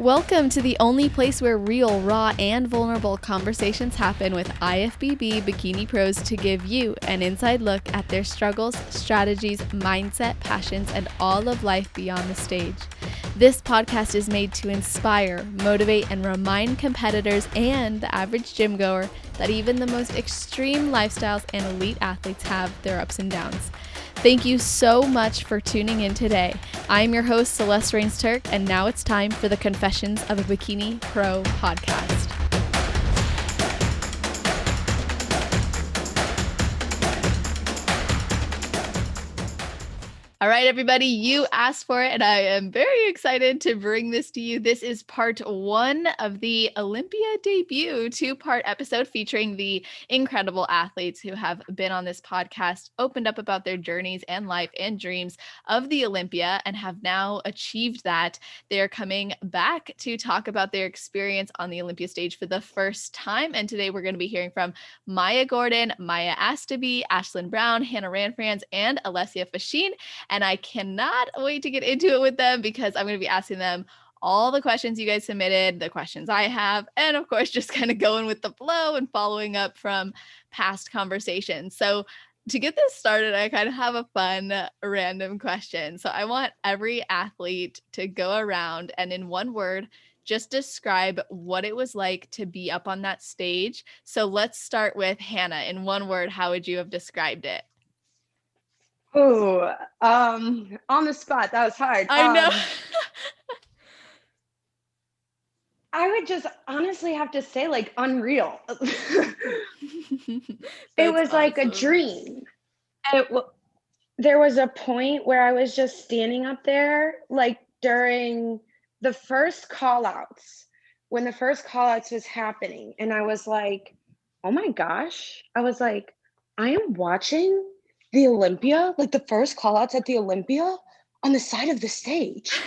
Welcome to the only place where real, raw, and vulnerable conversations happen with IFBB bikini pros to give you an inside look at their struggles, strategies, mindset, passions, and all of life beyond the stage. This podcast is made to inspire, motivate, and remind competitors and the average gym goer that even the most extreme lifestyles and elite athletes have their ups and downs. Thank you so much for tuning in today. I'm your host, Celeste Rains-Turk, and now it's time for the Confessions of a Bikini Pro podcast. All right, everybody, you asked for it, and I am very excited to bring this to you. This is part one of the Olympia debut, two-part episode featuring the incredible athletes who have been on this podcast, opened up about their journeys and life and dreams of the Olympia, and have now achieved that. They're coming back to talk about their experience on the Olympia stage for the first time, and today we're going to be hearing from MAIA Gordon, MAIA ASTABIE, ASHLYN Brown, Hannah RANFRANZ, and ALESSIA FACCHIN. And I cannot wait to get into it with them because I'm going to be asking them all the questions you guys submitted, the questions I have, and of course, just kind of going with the flow and following up from past conversations. So to get this started, I kind of have a fun random question. So I want every athlete to go around and in one word, just describe what it was like to be up on that stage. So let's start with Hannah. In one word, how would you have described it? Oh, on the spot. That was hard. I know. I would just honestly have to say like unreal. It was like a dream. There was a point where I was just standing up there, like during the first call outs, when the first call outs was happening. And I was like, oh my gosh. I was like, I am watching the Olympia, like the first call outs at the Olympia on the side of the stage.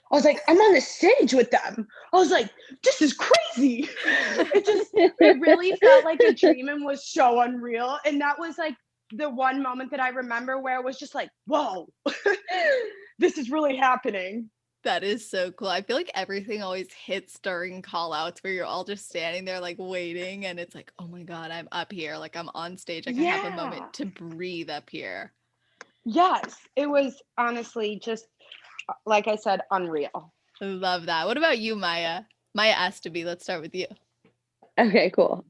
I was like, I'm on the stage with them. I was like, this is crazy. It really felt like a dream and was so unreal. And that was like the one moment that I remember where it was just like, whoa, this is really happening. That is so cool. I feel like everything always hits during call outs where you're all just standing there like waiting and it's like, oh my God, I'm up here. Like I'm on stage. Like I have a moment to breathe up here. Yes, it was honestly just, like I said, unreal. I love that. What about you, MAIA? MAIA ASTABIE, let's start with you. Okay, cool.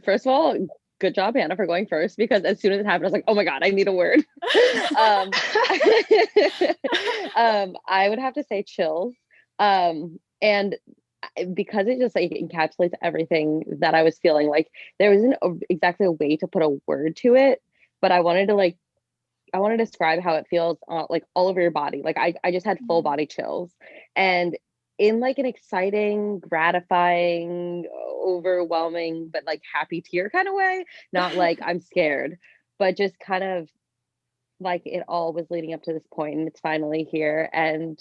First of all, good job, Hannah, for going first, because as soon as it happened, I was like, oh my God, I need a word. I would have to say chills. And because it just like encapsulates everything that I was feeling, like there wasn't exactly a way to put a word to it, but I wanted to describe how it feels like all over your body. Like I just had full body chills, and in like an exciting, gratifying, overwhelming, but like happy tear kind of way. Not like I'm scared, but just kind of like it all was leading up to this point and it's finally here. And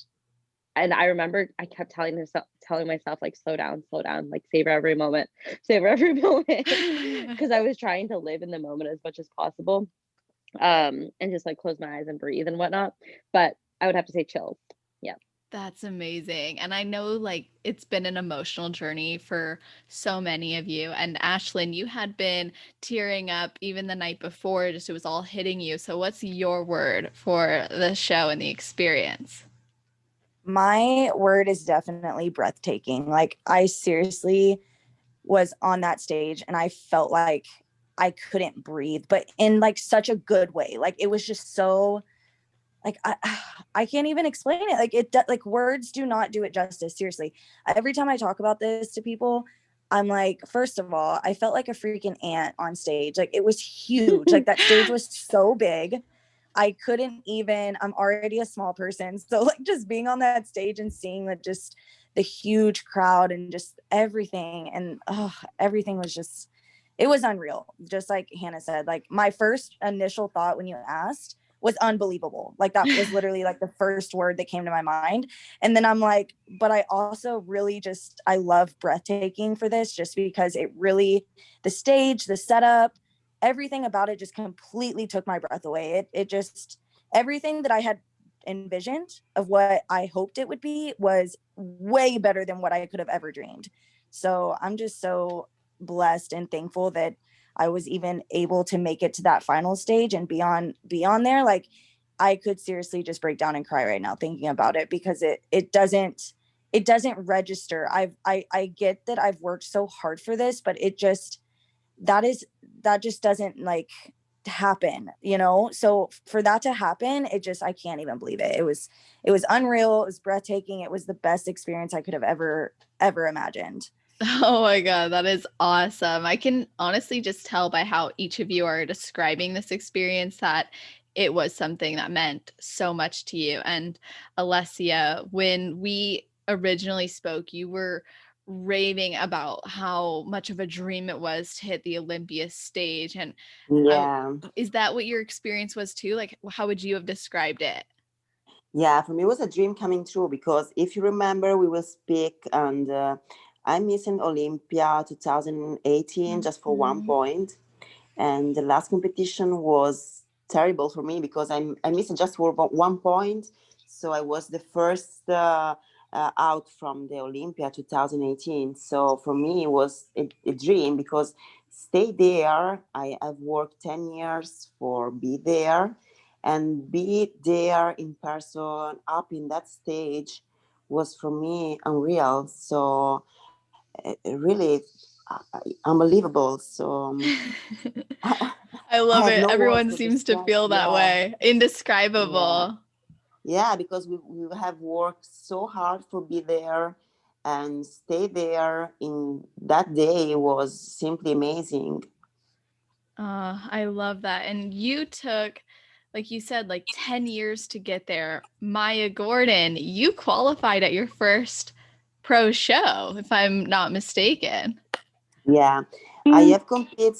I remember I kept telling myself like, slow down, like savor every moment, because I was trying to live in the moment as much as possible. And just like close my eyes and breathe and whatnot. But I would have to say chills. Yeah. That's amazing. And I know like it's been an emotional journey for so many of you. And ASHLYN, you had been tearing up even the night before, just it was all hitting you. So what's your word for the show and the experience? My word is definitely breathtaking. Like I seriously was on that stage and I felt like I couldn't breathe, but in like such a good way. Like it was just so like I can't even explain it. Like like words do not do it justice. Seriously. Every time I talk about this to people, I'm like, first of all, I felt like a freaking ant on stage. Like it was huge. Like that stage was so big. I couldn't even, I'm already a small person. So like just being on that stage and seeing that just the huge crowd and just everything and everything was just, it was unreal. Just like Hannah said, like my first initial thought when you asked was unbelievable. Like that was literally like the first word that came to my mind. And then I'm like, but I also really just, I love breathtaking for this just because it really, the stage, the setup, everything about it just completely took my breath away. It just, everything that I had envisioned, of what I hoped it would be, was way better than what I could have ever dreamed. So I'm just so blessed and thankful that I was even able to make it to that final stage and beyond there. Like, I could seriously just break down and cry right now thinking about it, because it doesn't register. I get that I've worked so hard for this, but that just doesn't like happen, so for that to happen, I can't even believe it. It was unreal. It was breathtaking. It was the best experience I could have ever imagined. Oh my God, that is awesome. I can honestly just tell by how each of you are describing this experience that it was something that meant so much to you. And ALESSIA, when we originally spoke, you were raving about how much of a dream it was to hit the Olympia stage. And Yeah. is that what your experience was too? Like, how would you have described it? Yeah, for me, it was a dream coming true, because if you remember, we will speak, and I'm missing Olympia 2018 just for 1 point. And the last competition was terrible for me, because I missed just for 1 point. So I was the first out from the Olympia 2018. So for me, it was a dream, because stay there. I've worked 10 years for be there, and be there in person, up in that stage, was for me unreal. So really unbelievable. So I love have it. no words Everyone to seems to describe. feel that way. Indescribable. Yeah, because we have worked so hard for be there, and stay there in that day was simply amazing. I love that. And you took, like you said, like 10 years to get there. MAIA Gordon, you qualified at your first pro show, if I'm not mistaken. Yeah, I have competed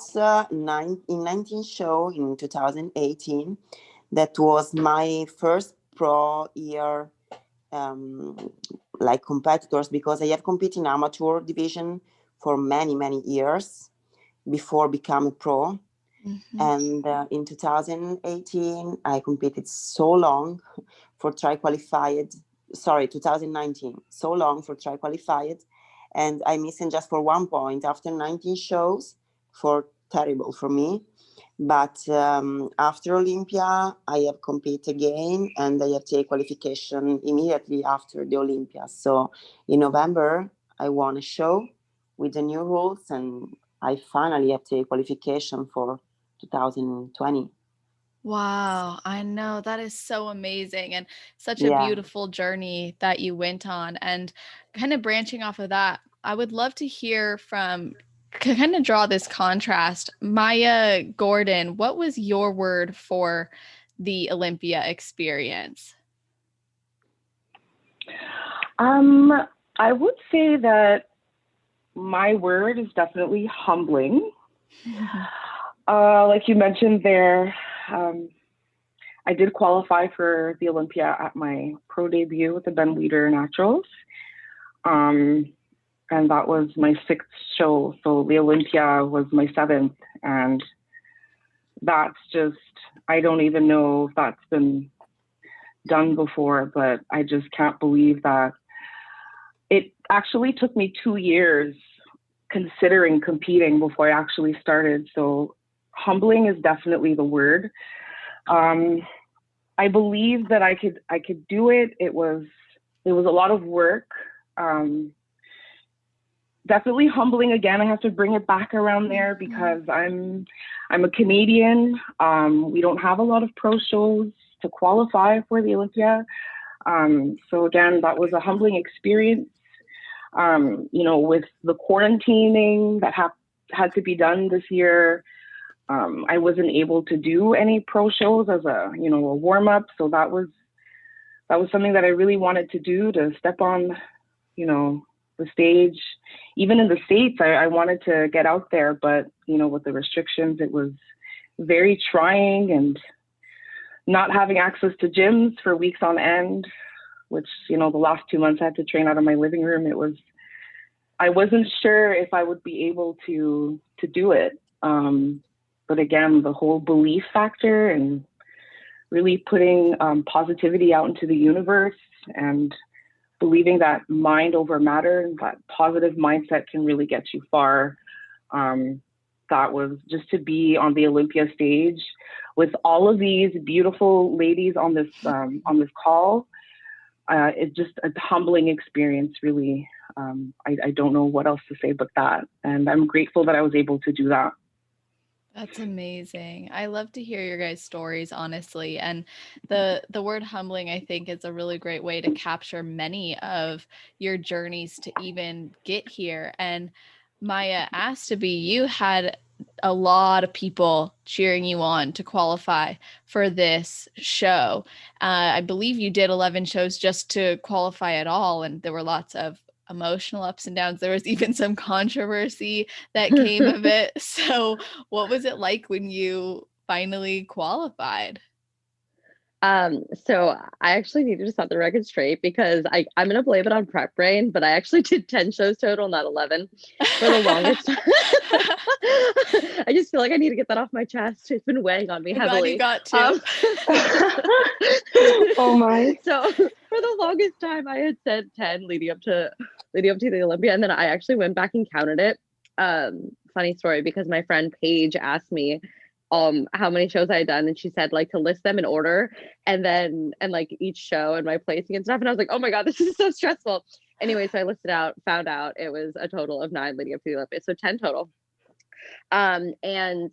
in 19 show in 2018. That was my first pro year, like competitors, because I have competed in amateur division for many years before becoming pro. And in 2018, I competed so long for tri-qualified. Sorry, 2019, so long for tri-qualified. And I missing just for 1 point after 19 shows, for terrible for me. But after Olympia, I have competed again, and I have taken qualification immediately after the Olympia. So in November, I won a show with the new rules, and I finally have taken qualification for 2020. Wow, I know, that is so amazing, and such a beautiful journey that you went on. And kind of branching off of that, I would love to hear from, kind of draw this contrast. MAIA Gordon, what was your word for the Olympia experience? I would say that my word is definitely humbling. Like you mentioned there, I did qualify for the Olympia at my pro debut with the Ben Leader Naturals. And that was my 6th show. So the Olympia was my 7th. And that's just, I don't even know if that's been done before, but I just can't believe that. It actually took me 2 years considering competing before I actually started. So humbling is definitely the word. I believe that I could do it. It was a lot of work. Definitely humbling again. I have to bring it back around there, because I'm a Canadian. We don't have a lot of pro shows to qualify for the Olympia. So again, that was a humbling experience. With the quarantining that had to be done this year, I wasn't able to do any pro shows as a warm up. So that was something that I really wanted to do, to step on, the stage. Even in the States, I wanted to get out there, but with the restrictions, it was very trying, and not having access to gyms for weeks on end, which, the last 2 months I had to train out of my living room. I wasn't sure if I would be able to do it. But again, the whole belief factor and really putting positivity out into the universe and believing that mind over matter and that positive mindset can really get you far. That was just to be on the Olympia stage with all of these beautiful ladies on this call. It's just a humbling experience, really. I don't know what else to say but that. And I'm grateful that I was able to do that. That's amazing. I love to hear your guys' stories, honestly. And the word humbling, I think, is a really great way to capture many of your journeys to even get here. And Maya, ASTABIE, you had a lot of people cheering you on to qualify for this show. I believe you did 11 shows just to qualify at all, and there were lots of emotional ups and downs. There was even some controversy that came of it. So what was it like when you finally qualified? So I actually needed to set the record straight because I'm gonna blame it on prep brain, but I actually did 10 shows total, not 11 for the longest time. I just feel like I need to get that off my chest. It's been weighing on me heavily. Glad you got to. Oh my. So for the longest time I had said 10 leading up to the Olympia, and then I actually went back and counted it. Funny story, because my friend Paige asked me how many shows I had done, and she said like to list them in order, and like each show and my placing and stuff, and I was like, oh my god, this is so stressful. Anyway, so I listed out, found out it was a total of 9 leading up to the Olympics, so 10 total. And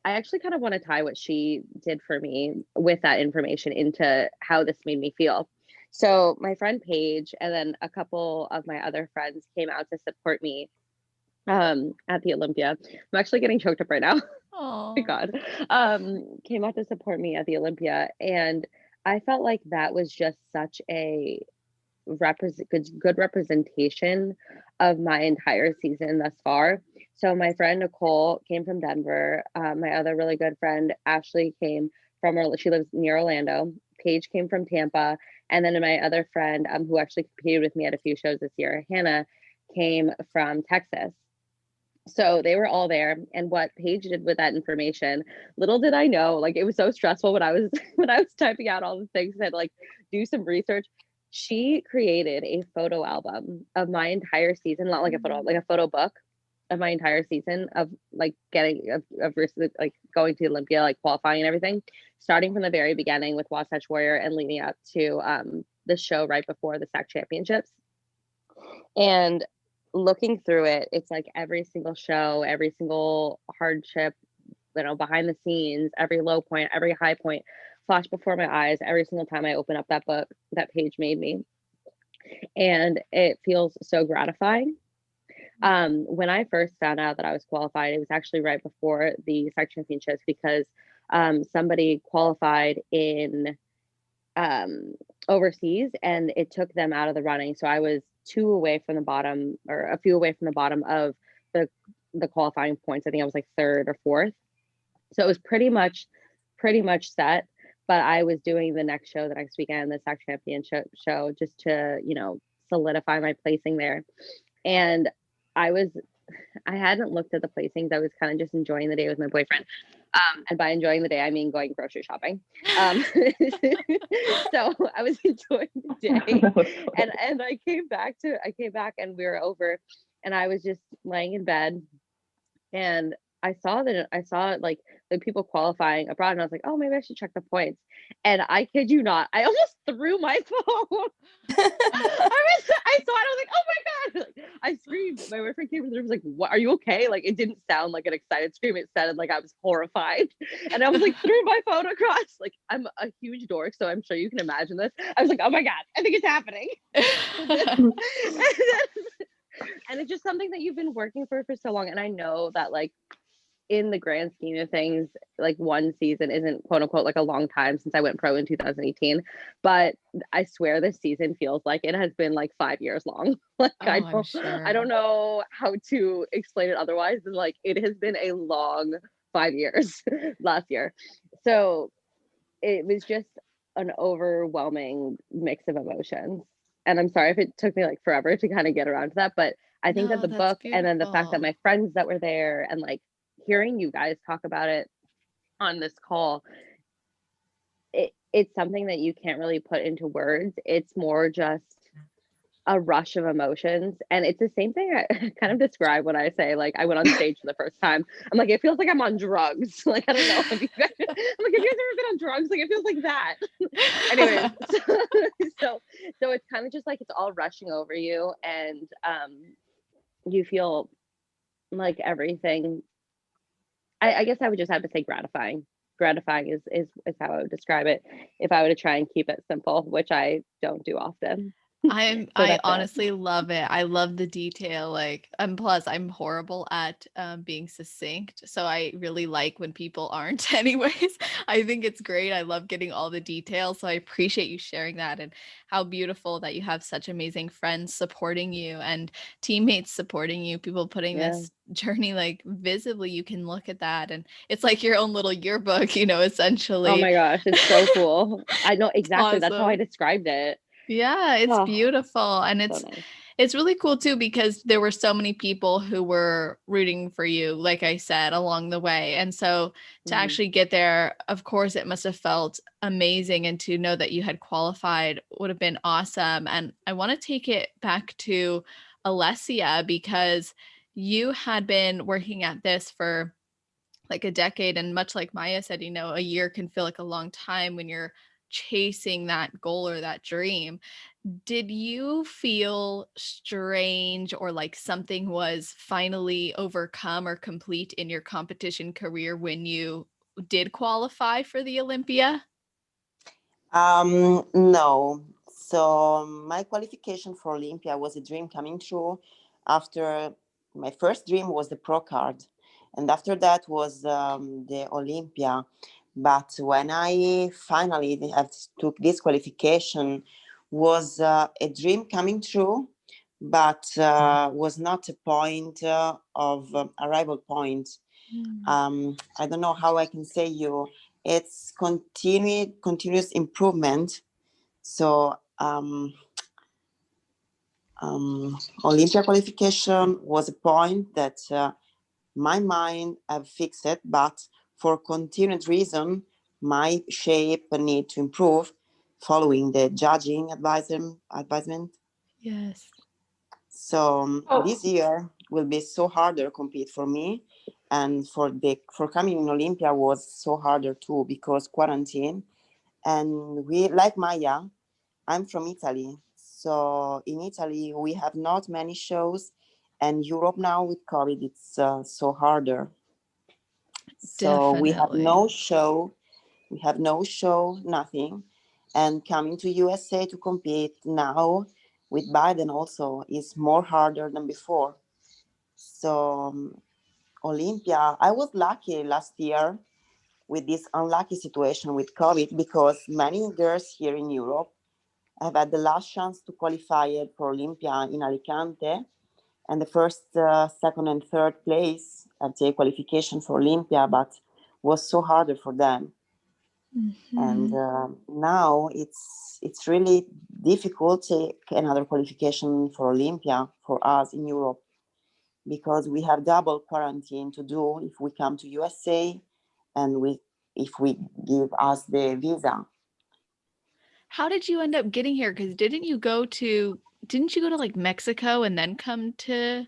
I actually kind of want to tie what she did for me with that information into how this made me feel. So my friend Paige and then a couple of my other friends came out to support me at the Olympia. I'm actually getting choked up right now. Oh my god. Came out to support me at the Olympia, and I felt like that was just such a good representation of my entire season thus far. So my friend Nicole came from Denver. My other really good friend Ashley came from, she lives near Orlando. Paige came from Tampa, and then my other friend who actually competed with me at a few shows this year, Hannah, came from Texas. So they were all there, and what Paige did with that information, little did I know, like it was so stressful when I was typing out all the things and like do some research. She created a photo album of my entire season, not like a photo, like a photo book of my entire season of like getting of like going to Olympia, like qualifying and everything, starting from the very beginning with Wasatch Warrior and leading up to the show right before the SAC championships. And looking through it, it's like every single show, every single hardship, you know, behind the scenes, every low point, every high point flash before my eyes every single time I open up that book that Paige made me. And it feels so gratifying. When I first found out that I was qualified, it was actually right before the SAC championships, because somebody qualified in overseas and it took them out of the running. So I was a few away from the bottom of the qualifying points. I think I was like 3rd or 4th. So it was pretty much set. But I was doing the next show the next weekend, the SAC championship show, just to, you know, solidify my placing there. And I hadn't looked at the placings. I was kind of just enjoying the day with my boyfriend. And by enjoying the day, I mean going grocery shopping. So I was enjoying the day, and I came back and we were over, and I was just laying in bed, and I saw like the people qualifying abroad, and I was like, oh, maybe I should check the points. And I kid you not, I almost threw my phone. I saw it, I was like, oh my god, like, I screamed. My boyfriend came to the room, was like, what, are you okay? Like, it didn't sound like an excited scream, it sounded like I was horrified. And I was like, threw my phone across. Like, I'm a huge dork, so I'm sure you can imagine this. I was like, oh my god, I think it's happening. And it's just something that you've been working for so long. And I know that, like, in the grand scheme of things, like one season isn't quote unquote like a long time since I went pro in 2018, but I swear this season feels like it has been like 5 years long. Like, I don't know how to explain it otherwise than like it has been a long 5 years last year. So it was just an overwhelming mix of emotions. And I'm sorry if it took me like forever to kind of get around to that, but I think that the book and then the fact that my friends that were there and like hearing you guys talk about it on this call, it's something that you can't really put into words. It's more just a rush of emotions. And it's the same thing I kind of describe when I say, like, I went on stage for the first time. I'm like, it feels like I'm on drugs. Like, I don't know if you guys, I'm like, have you guys ever been on drugs? Like, it feels like that. Anyways, so it's kind of just like, it's all rushing over you, and you feel like everything, I guess I would just have to say gratifying. Gratifying is how I would describe it if I were to try and keep it simple, which I don't do often. I honestly love it. I love the detail. Like, plus I'm horrible at being succinct. So I really like when people aren't anyways. I think it's great. I love getting all the details. So I appreciate you sharing that, and how beautiful that you have such amazing friends supporting you and teammates supporting you, people putting this journey like visibly. You can look at that and it's like your own little yearbook, essentially. Oh my gosh, it's so cool. I know exactly. That's how I Awesome. described it. Yeah, it's beautiful. And So nice. it's really cool too, because there were so many people who were rooting for you, like I said, along the way. And so to actually get there, of course, it must have felt amazing. And to know that you had qualified would have been awesome. And I want to take it back to ALESSIA, because you had been working at this for like a decade. And much like Maya said, a year can feel like a long time when you're chasing that goal or that dream. Did you feel strange, or like something was finally overcome or complete in your competition career when you did qualify for the Olympia? No. So my qualification for Olympia was a dream coming true. After my first dream was the pro card, and after that was the Olympia. But when I finally took this qualification, was a dream coming true, but was not a point of arrival point. I don't know how I can say you. It's continuous improvement. So Olympia qualification was a point that my mind have fixed it, but for continued reason, my shape need to improve following the judging advisement. Yes. So this year will be so harder compete for me, and for coming in Olympia was so harder too, because quarantine. And we, like Maya, I'm from Italy. So in Italy, we have not many shows, and Europe now with COVID, it's so harder. So we have no show, nothing. And coming to USA to compete now with Biden also is more harder than before. So Olympia, I was lucky last year with this unlucky situation with COVID, because many girls here in Europe have had the last chance to qualify for Olympia in Alicante, and the first, second, and third place at the qualification for Olympia, but was so harder for them. And now it's really difficult to take another qualification for Olympia for us in Europe, because we have double quarantine to do if we come to USA, and if we give us the visa. How did you end up getting here? Because didn't you go to like Mexico and then come to?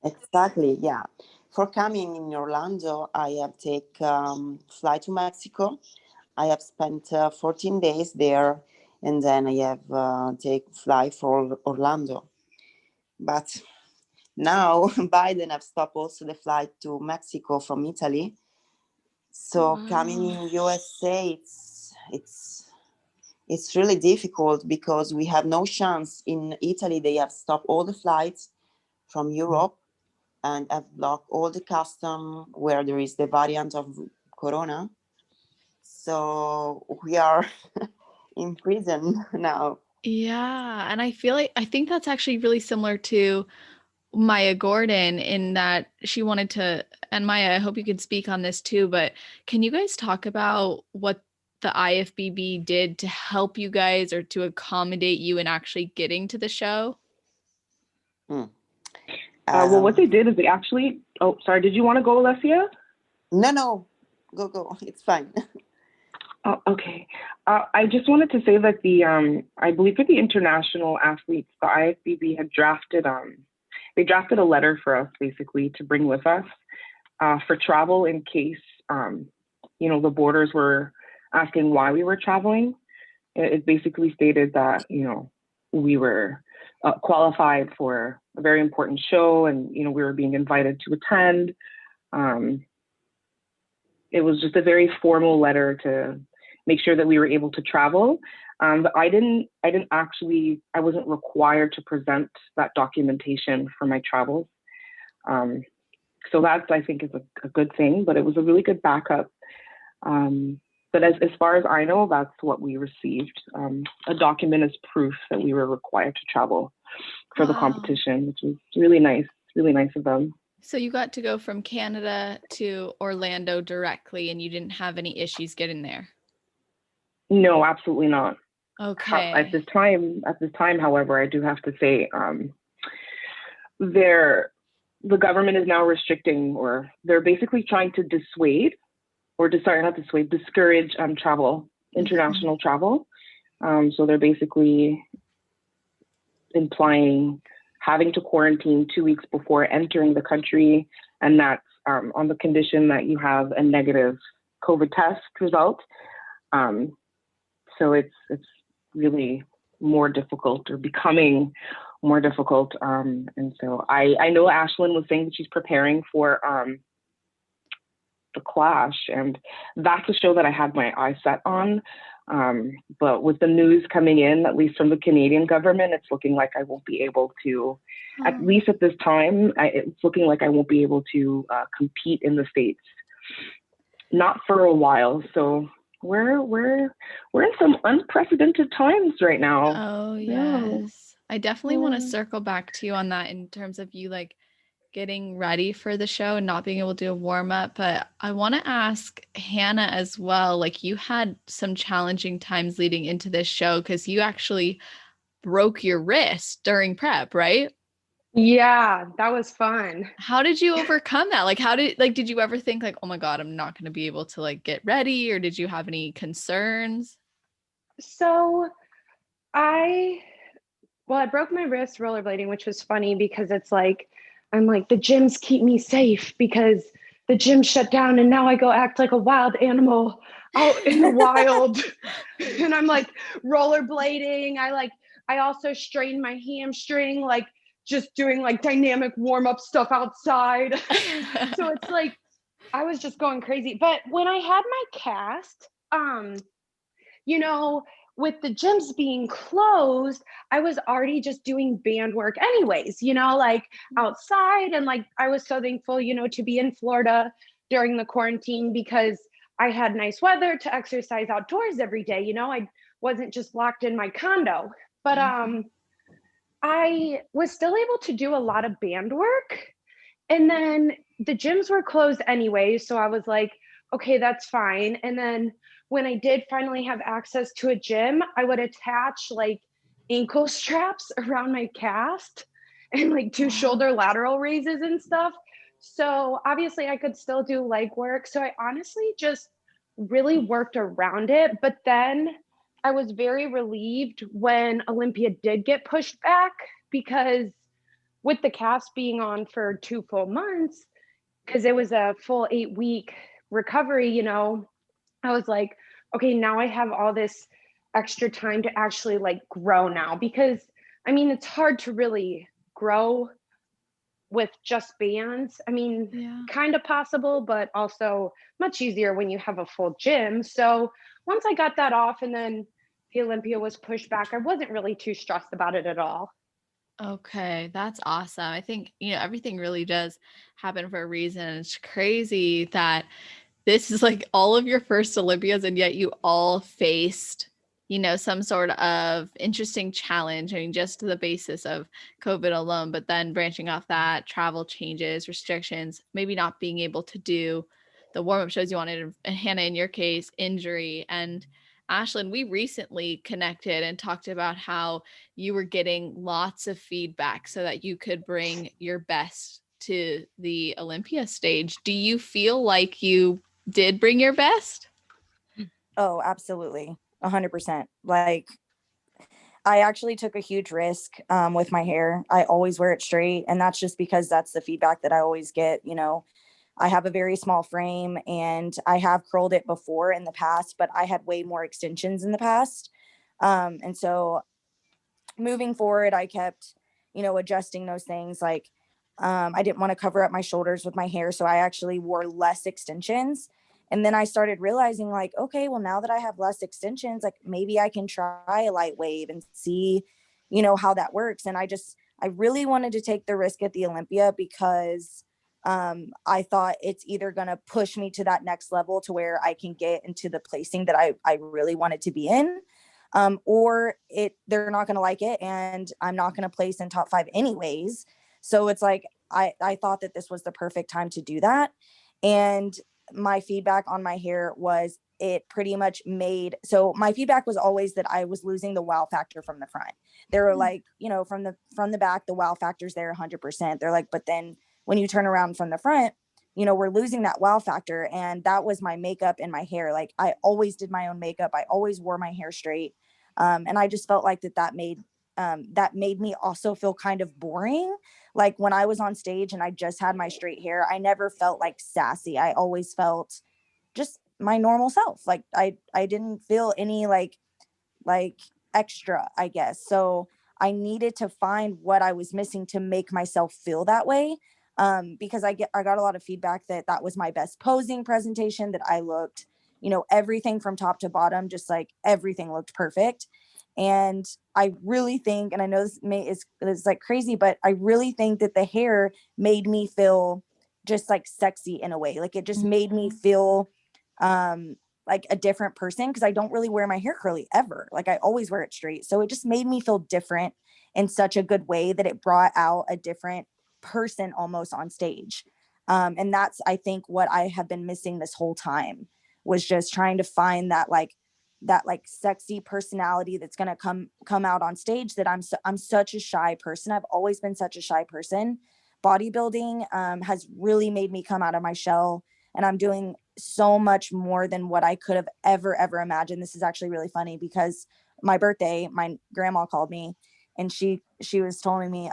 Exactly, yeah. For coming in Orlando, I have take flight to Mexico. I have spent 14 days there, and then I have take flight for Orlando. But now Biden have stopped also the flight to Mexico from Italy. So coming in USA, it's really difficult, because we have no chance. In Italy, they have stopped all the flights from Europe and have blocked all the custom where there is the variant of Corona. So we are in prison now. Yeah, and I think that's actually really similar to Maya Gordon, in that she wanted to, and Maya, I hope you could speak on this too, but can you guys talk about what the IFBB did to help you guys, or to accommodate you in actually getting to the show? Well, what they did is they actually, oh, sorry, did you want to go, Alessia? No, go. It's fine. Oh, okay. I just wanted to say that I believe for the international athletes, the IFBB had drafted, they drafted a letter for us basically to bring with us for travel in case, the borders were asking why we were traveling. It basically stated that, we were qualified for a very important show and, we were being invited to attend. It was just a very formal letter to make sure that we were able to travel. But I wasn't required to present that documentation for my travels. So that's, I think, is a good thing, but it was a really good backup. But as far as I know, that's what we received, a document as proof that we were required to travel for the competition, which was really nice of them. So you got to go from Canada to Orlando directly and you didn't have any issues getting there? No, absolutely not. Okay. At this time, however, I do have to say, the government is now restricting, or they're basically trying to discourage travel, international travel. So they're basically implying having to quarantine 2 weeks before entering the country, and that's on the condition that you have a negative COVID test result. So it's really more difficult, or becoming more difficult. And so I know ASHLYN was saying that she's preparing for the Clash, and that's a show that I had my eye set on. But with the news coming in, at least from the Canadian government, it's looking like I won't be able to, at least at this time, it's looking like I won't be able to compete in the States. Not for a while. So we're in some unprecedented times right now. Oh, yes. I definitely want to circle back to you on that in terms of you getting ready for the show and not being able to do a warm up. But I want to ask Hannah as well. You had some challenging times leading into this show because you actually broke your wrist during prep, right? Yeah, that was fun. How did you overcome that? Did you ever think oh my God, I'm not going to be able to get ready, or did you have any concerns? So I broke my wrist rollerblading, which was funny because it's I'm the gyms keep me safe because the gym shut down and now I go act like a wild animal out in the wild. And I'm rollerblading. I also strained my hamstring, just doing dynamic warm-up stuff outside. So it's I was just going crazy. But when I had my cast, with the gyms being closed, I was already just doing band work anyways, outside. And I was so thankful, to be in Florida during the quarantine because I had nice weather to exercise outdoors every day. I wasn't just locked in my condo, but I was still able to do a lot of band work. And then the gyms were closed anyway. So I was okay, that's fine. And then when I did finally have access to a gym, I would attach ankle straps around my cast and 2 shoulder lateral raises and stuff. So obviously I could still do leg work. So I honestly just really worked around it. But then I was very relieved when Olympia did get pushed back because with the cast being on for 2 full months, because it was a full 8-week recovery, I was okay, now I have all this extra time to actually grow now, because it's hard to really grow with just bands. Kind of possible, but also much easier when you have a full gym. So once I got that off and then the Olympia was pushed back, I wasn't really too stressed about it at all. Okay, that's awesome. I think, everything really does happen for a reason. It's crazy that this is all of your first Olympias, and yet you all faced, some sort of interesting challenge. Just the basis of COVID alone, but then branching off that, travel changes, restrictions, maybe not being able to do the warm-up shows you wanted, and Hannah, in your case, injury. And ASHLYN, we recently connected and talked about how you were getting lots of feedback so that you could bring your best to the Olympia stage. Do you feel like you did bring your best? Oh, absolutely. 100%. Like, I actually took a huge risk with my hair. I always wear it straight. And that's just because that's the feedback that I always get. You know, I have a very small frame and I have curled it before in the past, but I had way more extensions in the past. And so moving forward, I kept, you know, adjusting those things. Like, I didn't want to cover up my shoulders with my hair. So I actually wore less extensions. And then I started realizing, like, okay, well, now that I have less extensions, like maybe I can try a light wave and see, you know, how that works. And I really wanted to take the risk at the Olympia because I thought it's either going to push me to that next level to where I can get into the placing that I really wanted to be in, or they're not going to like it and I'm not going to place in top 5 anyways. So it's like I thought that this was the perfect time to do that. And my feedback on my hair was it pretty much made, so my feedback was always that I was losing the wow factor from the front. They were like, you know, from the back, the wow factor's there 100%. They're like, but then when you turn around from the front, you know, we're losing that wow factor. And that was my makeup and my hair. Like I always did my own makeup. I always wore my hair straight. And I just felt like that made me also feel kind of boring. Like when I was on stage and I just had my straight hair, I never felt like sassy. I always felt just my normal self. Like I didn't feel any like extra, I guess. So I needed to find what I was missing to make myself feel that way. Because I got a lot of feedback that was my best posing presentation, that I looked, you know, everything from top to bottom, just like everything looked perfect. And I really think, and I know is like crazy, but I really think that the hair made me feel just like sexy in a way. Like it just made me feel like a different person, because I don't really wear my hair curly ever. Like I always wear it straight. So it just made me feel different in such a good way that it brought out a different person almost on stage. And that's, I think, what I have been missing this whole time, was just trying to find that sexy personality that's going to come out on stage. That I'm such a shy person. I've always been such a shy person. Bodybuilding has really made me come out of my shell, and I'm doing so much more than what I could have ever imagined. This is actually really funny because my birthday, my grandma called me and she was telling me,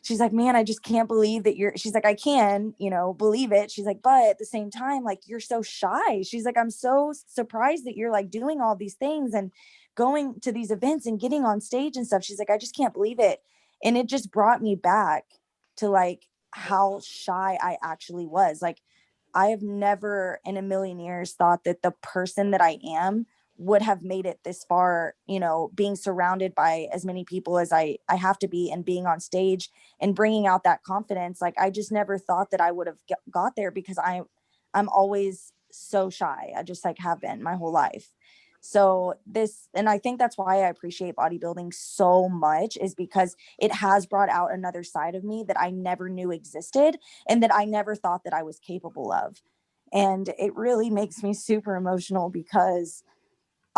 she's like, man, I just can't believe that she's like, I can, you know, believe it. She's like, but at the same time, like, you're so shy. She's like, I'm so surprised that you're like doing all these things and going to these events and getting on stage and stuff. She's like, I just can't believe it. And it just brought me back to like how shy I actually was. Like, I have never in a million years thought that the person that I am would have made it this far, you know, being surrounded by as many people as I have to be, and being on stage and bringing out that confidence. Like, I just never thought that I would have got there, because I'm always so shy. I just like have been my whole life. So and I think that's why I appreciate bodybuilding so much, is because it has brought out another side of me that I never knew existed and that I never thought that I was capable of. And it really makes me super emotional, because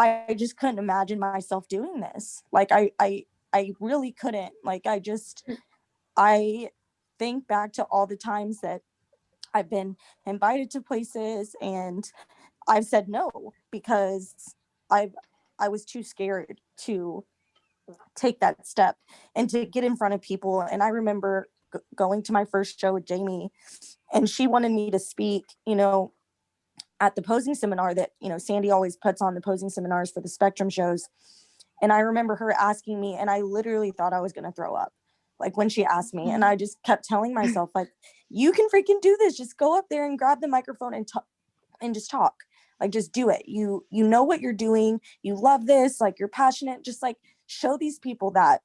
I just couldn't imagine myself doing this. Like I really couldn't. Like I think back to all the times that I've been invited to places and I've said no, because I was too scared to take that step and to get in front of people. And I remember going to my first show with Jamie, and she wanted me to speak, you know, at the posing seminar that, you know, Sandy always puts on, the posing seminars for the Spectrum shows. And I remember her asking me, and I literally thought I was going to throw up, like when she asked me. And I just kept telling myself, like, you can freaking do this. Just go up there and grab the microphone and just talk. Like, just do it. You know what you're doing. You love this. Like, you're passionate. Just like show these people that.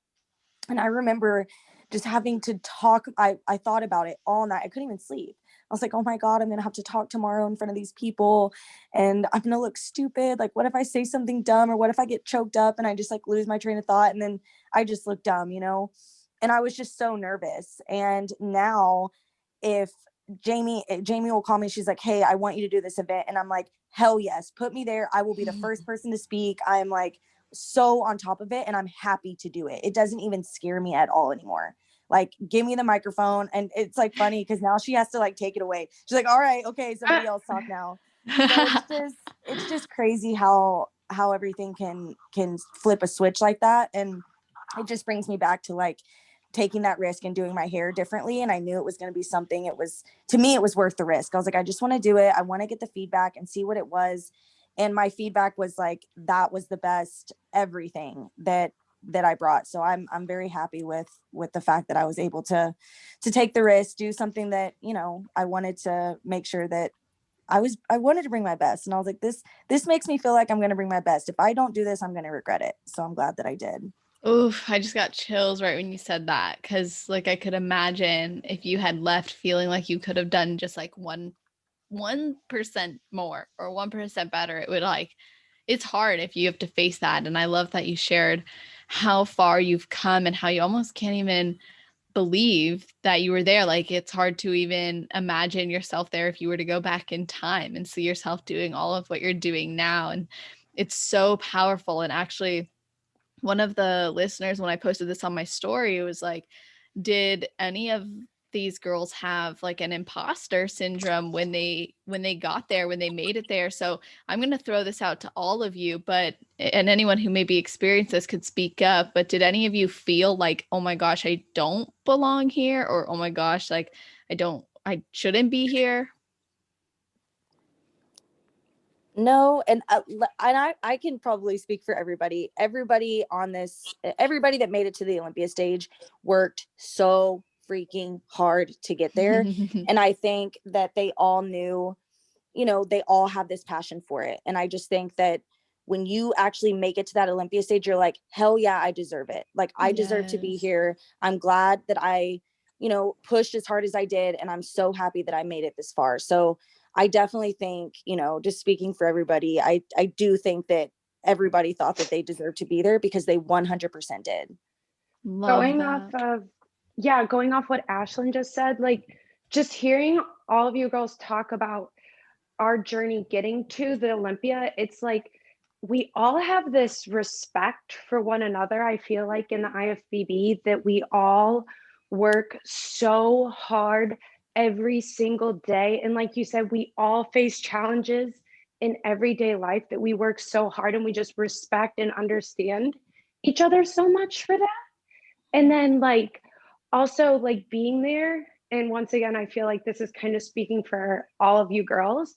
And I remember just having to talk. I thought about it all night. I couldn't even sleep. I was like, oh my God, I'm going to have to talk tomorrow in front of these people and I'm going to look stupid. Like, what if I say something dumb, or what if I get choked up and I just like lose my train of thought and then I just look dumb, you know? And I was just so nervous. And now if Jamie will call me, she's like, hey, I want you to do this event. And I'm like, hell yes, put me there. I will be the first person to speak. I'm like so on top of it, and I'm happy to do it. It doesn't even scare me at all anymore. Like, give me the microphone. And it's like funny because now she has to like take it away. She's like, all right, okay, somebody else talk now. So it's just crazy how everything can flip a switch like that. And it just brings me back to like taking that risk and doing my hair differently. And I knew it was going to be something, to me, it was worth the risk. I was like, I just want to do it. I want to get the feedback and see what it was. And my feedback was like, that was the best everything that I brought. So I'm very happy with the fact that I was able to take the risk, do something that, you know, I wanted to make sure that I wanted to bring my best. And I was like, this makes me feel like I'm going to bring my best. If I don't do this, I'm going to regret it. So I'm glad that I did. Oof, I just got chills right when you said that, because like I could imagine if you had left feeling like you could have done just like 1% more or 1% better, it would like, it's hard if you have to face that. And I love that you shared how far you've come and how you almost can't even believe that you were there. Like it's hard to even imagine yourself there if you were to go back in time and see yourself doing all of what you're doing now. And it's so powerful. And actually, one of the listeners, when I posted this on my story, it was like, did any of these girls have like an imposter syndrome when they got there, when they made it there? So I'm going to throw this out to all of you, and anyone who maybe experienced this could speak up, but did any of you feel like, oh my gosh, I don't belong here? Or, oh my gosh, like I shouldn't be here? No, and I can probably speak for everybody. Everybody that made it to the Olympia stage worked so freaking hard to get there. And I think that they all knew, you know, they all have this passion for it. And I just think that when you actually make it to that Olympia stage, you're like, hell yeah, I deserve it. Like I deserve to be here. I'm glad that I, you know, pushed as hard as I did. And I'm so happy that I made it this far. So I definitely think, you know, just speaking for everybody, I do think that everybody thought that they deserved to be there because they 100% did. Going off what ASHLYN just said, like just hearing all of you girls talk about our journey getting to the Olympia, it's like we all have this respect for one another. I feel like in the IFBB that we all work so hard every single day. And like you said, we all face challenges in everyday life that we work so hard, and we just respect and understand each other so much for that. And then like also like being there, and once again, I feel like this is kind of speaking for all of you girls.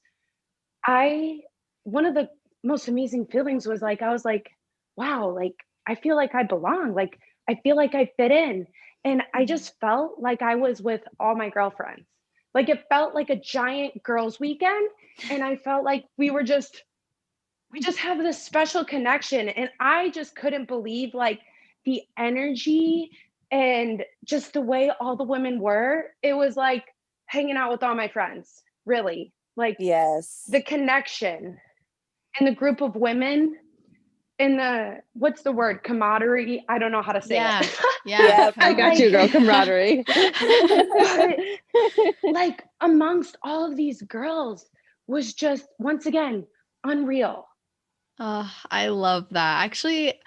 One of the most amazing feelings was like, I was like, wow, like I feel like I belong. Like I feel like I fit in. And I just felt like I was with all my girlfriends. Like it felt like a giant girls' weekend. And I felt like we just have this special connection. And I just couldn't believe like the energy and just the way all the women were. It was like hanging out with all my friends, really. Like yes, the connection and the group of women and the, what's the word, camaraderie, I don't know how to say it. Yeah, I got you, girl. Camaraderie. Like amongst all of these girls was just, once again, unreal. I love that. Actually,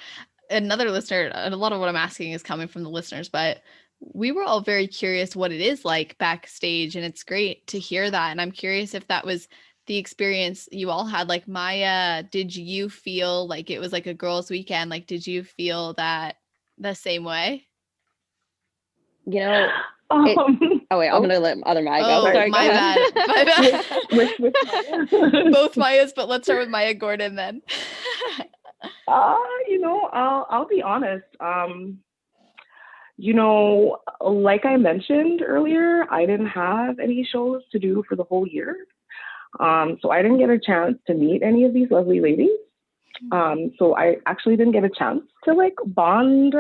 another listener, a lot of what I'm asking is coming from the listeners, but we were all very curious what it is like backstage, and it's great to hear that. And I'm curious if that was the experience you all had. Like Maya, did you feel like it was like a girls' weekend? Like, did you feel that the same way? You know, Um, I'm gonna let other Maya go. Oh, Sorry, my go ahead. bad. My bad. with Maya. Both Mayas, but let's start with Maya Gordon then. You know, I'll be honest. You know, like I mentioned earlier, I didn't have any shows to do for the whole year. So I didn't get a chance to meet any of these lovely ladies. So I actually didn't get a chance to like bond.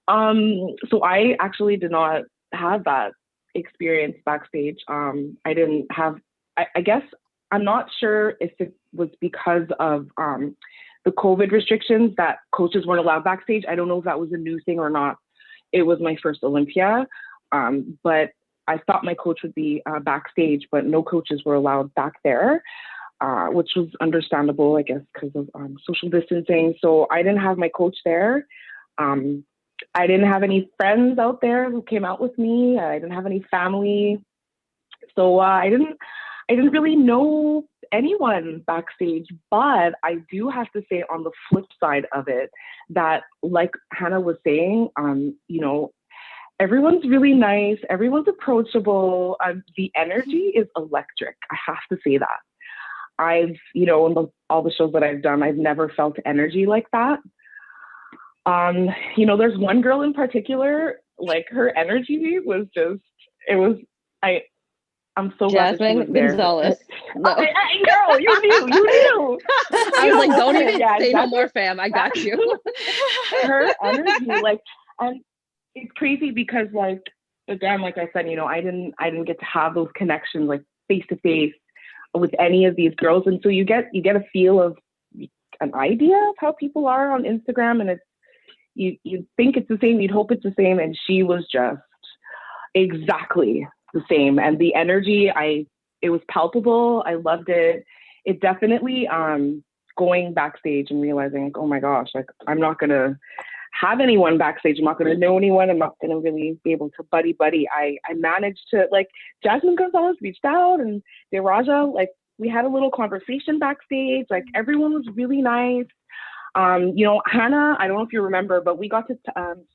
So I actually did not have that experience backstage. I didn't have, I guess, I'm not sure if it was because of the COVID restrictions that coaches weren't allowed backstage. I don't know if that was a new thing or not. It was my first Olympia, but I thought my coach would be backstage, but no coaches were allowed back there, which was understandable, I guess, because of social distancing. So I didn't have my coach there. I didn't have any friends out there who came out with me. I didn't have any family. So I didn't really know anyone backstage, but I do have to say on the flip side of it that, like Hannah was saying, you know, everyone's really nice, everyone's approachable. The energy is electric. I have to say that. I've, you know, in all the shows that I've done, I've never felt energy like that. You know, there's one girl in particular, like her energy was just, I'm so glad that she was Jasmine there. Gonzalez. No. Girl, you knew. I was like, don't even Yeah, say no more, fam. I got you. Her energy, like, and it's crazy because, like, again, like I said, you know, I didn't get to have those connections, like, face to face with any of these girls, and so you get a feel of an idea of how people are on Instagram, and it's you think it's the same, you'd hope it's the same, and she was just exactly the same. And the energy, it was palpable. I loved it. It definitely going backstage and realizing, like, oh my gosh, like, I'm not gonna have anyone backstage, I'm not gonna know anyone, I'm not gonna really be able to buddy. I managed to, like, Jasmine Gonzalez reached out, and DARAJA, like, we had a little conversation backstage. Like, everyone was really nice. You know, Hannah, I don't know if you remember, but we got to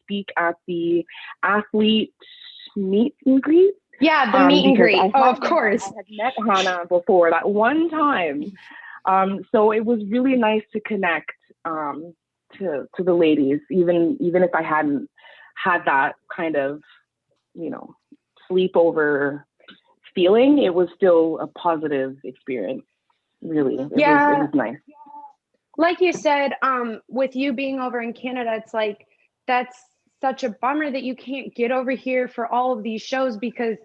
speak at the athlete meet and greet. Yeah, the meet and greet. Oh, of course. I had met Hannah before that one time. So it was really nice to connect to the ladies, even if I hadn't had that kind of, you know, sleepover feeling. It was still a positive experience. Really, it was nice. Like you said, with you being over in Canada, it's like, that's such a bummer that you can't get over here for all of these shows, because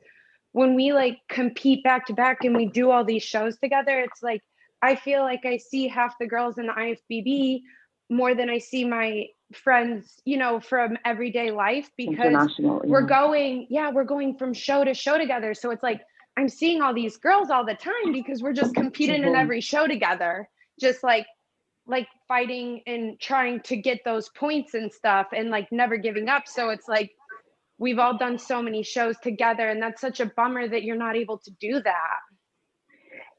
when we, like, compete back to back and we do all these shows together, it's like, I feel like I see half the girls in the IFBB more than I see my friends, you know, from everyday life, because we're going from show to show together. So it's like, I'm seeing all these girls all the time because we're just competing in every show together, just like fighting and trying to get those points and stuff, and, like, never giving up. So it's like, we've all done so many shows together, and that's such a bummer that you're not able to do that.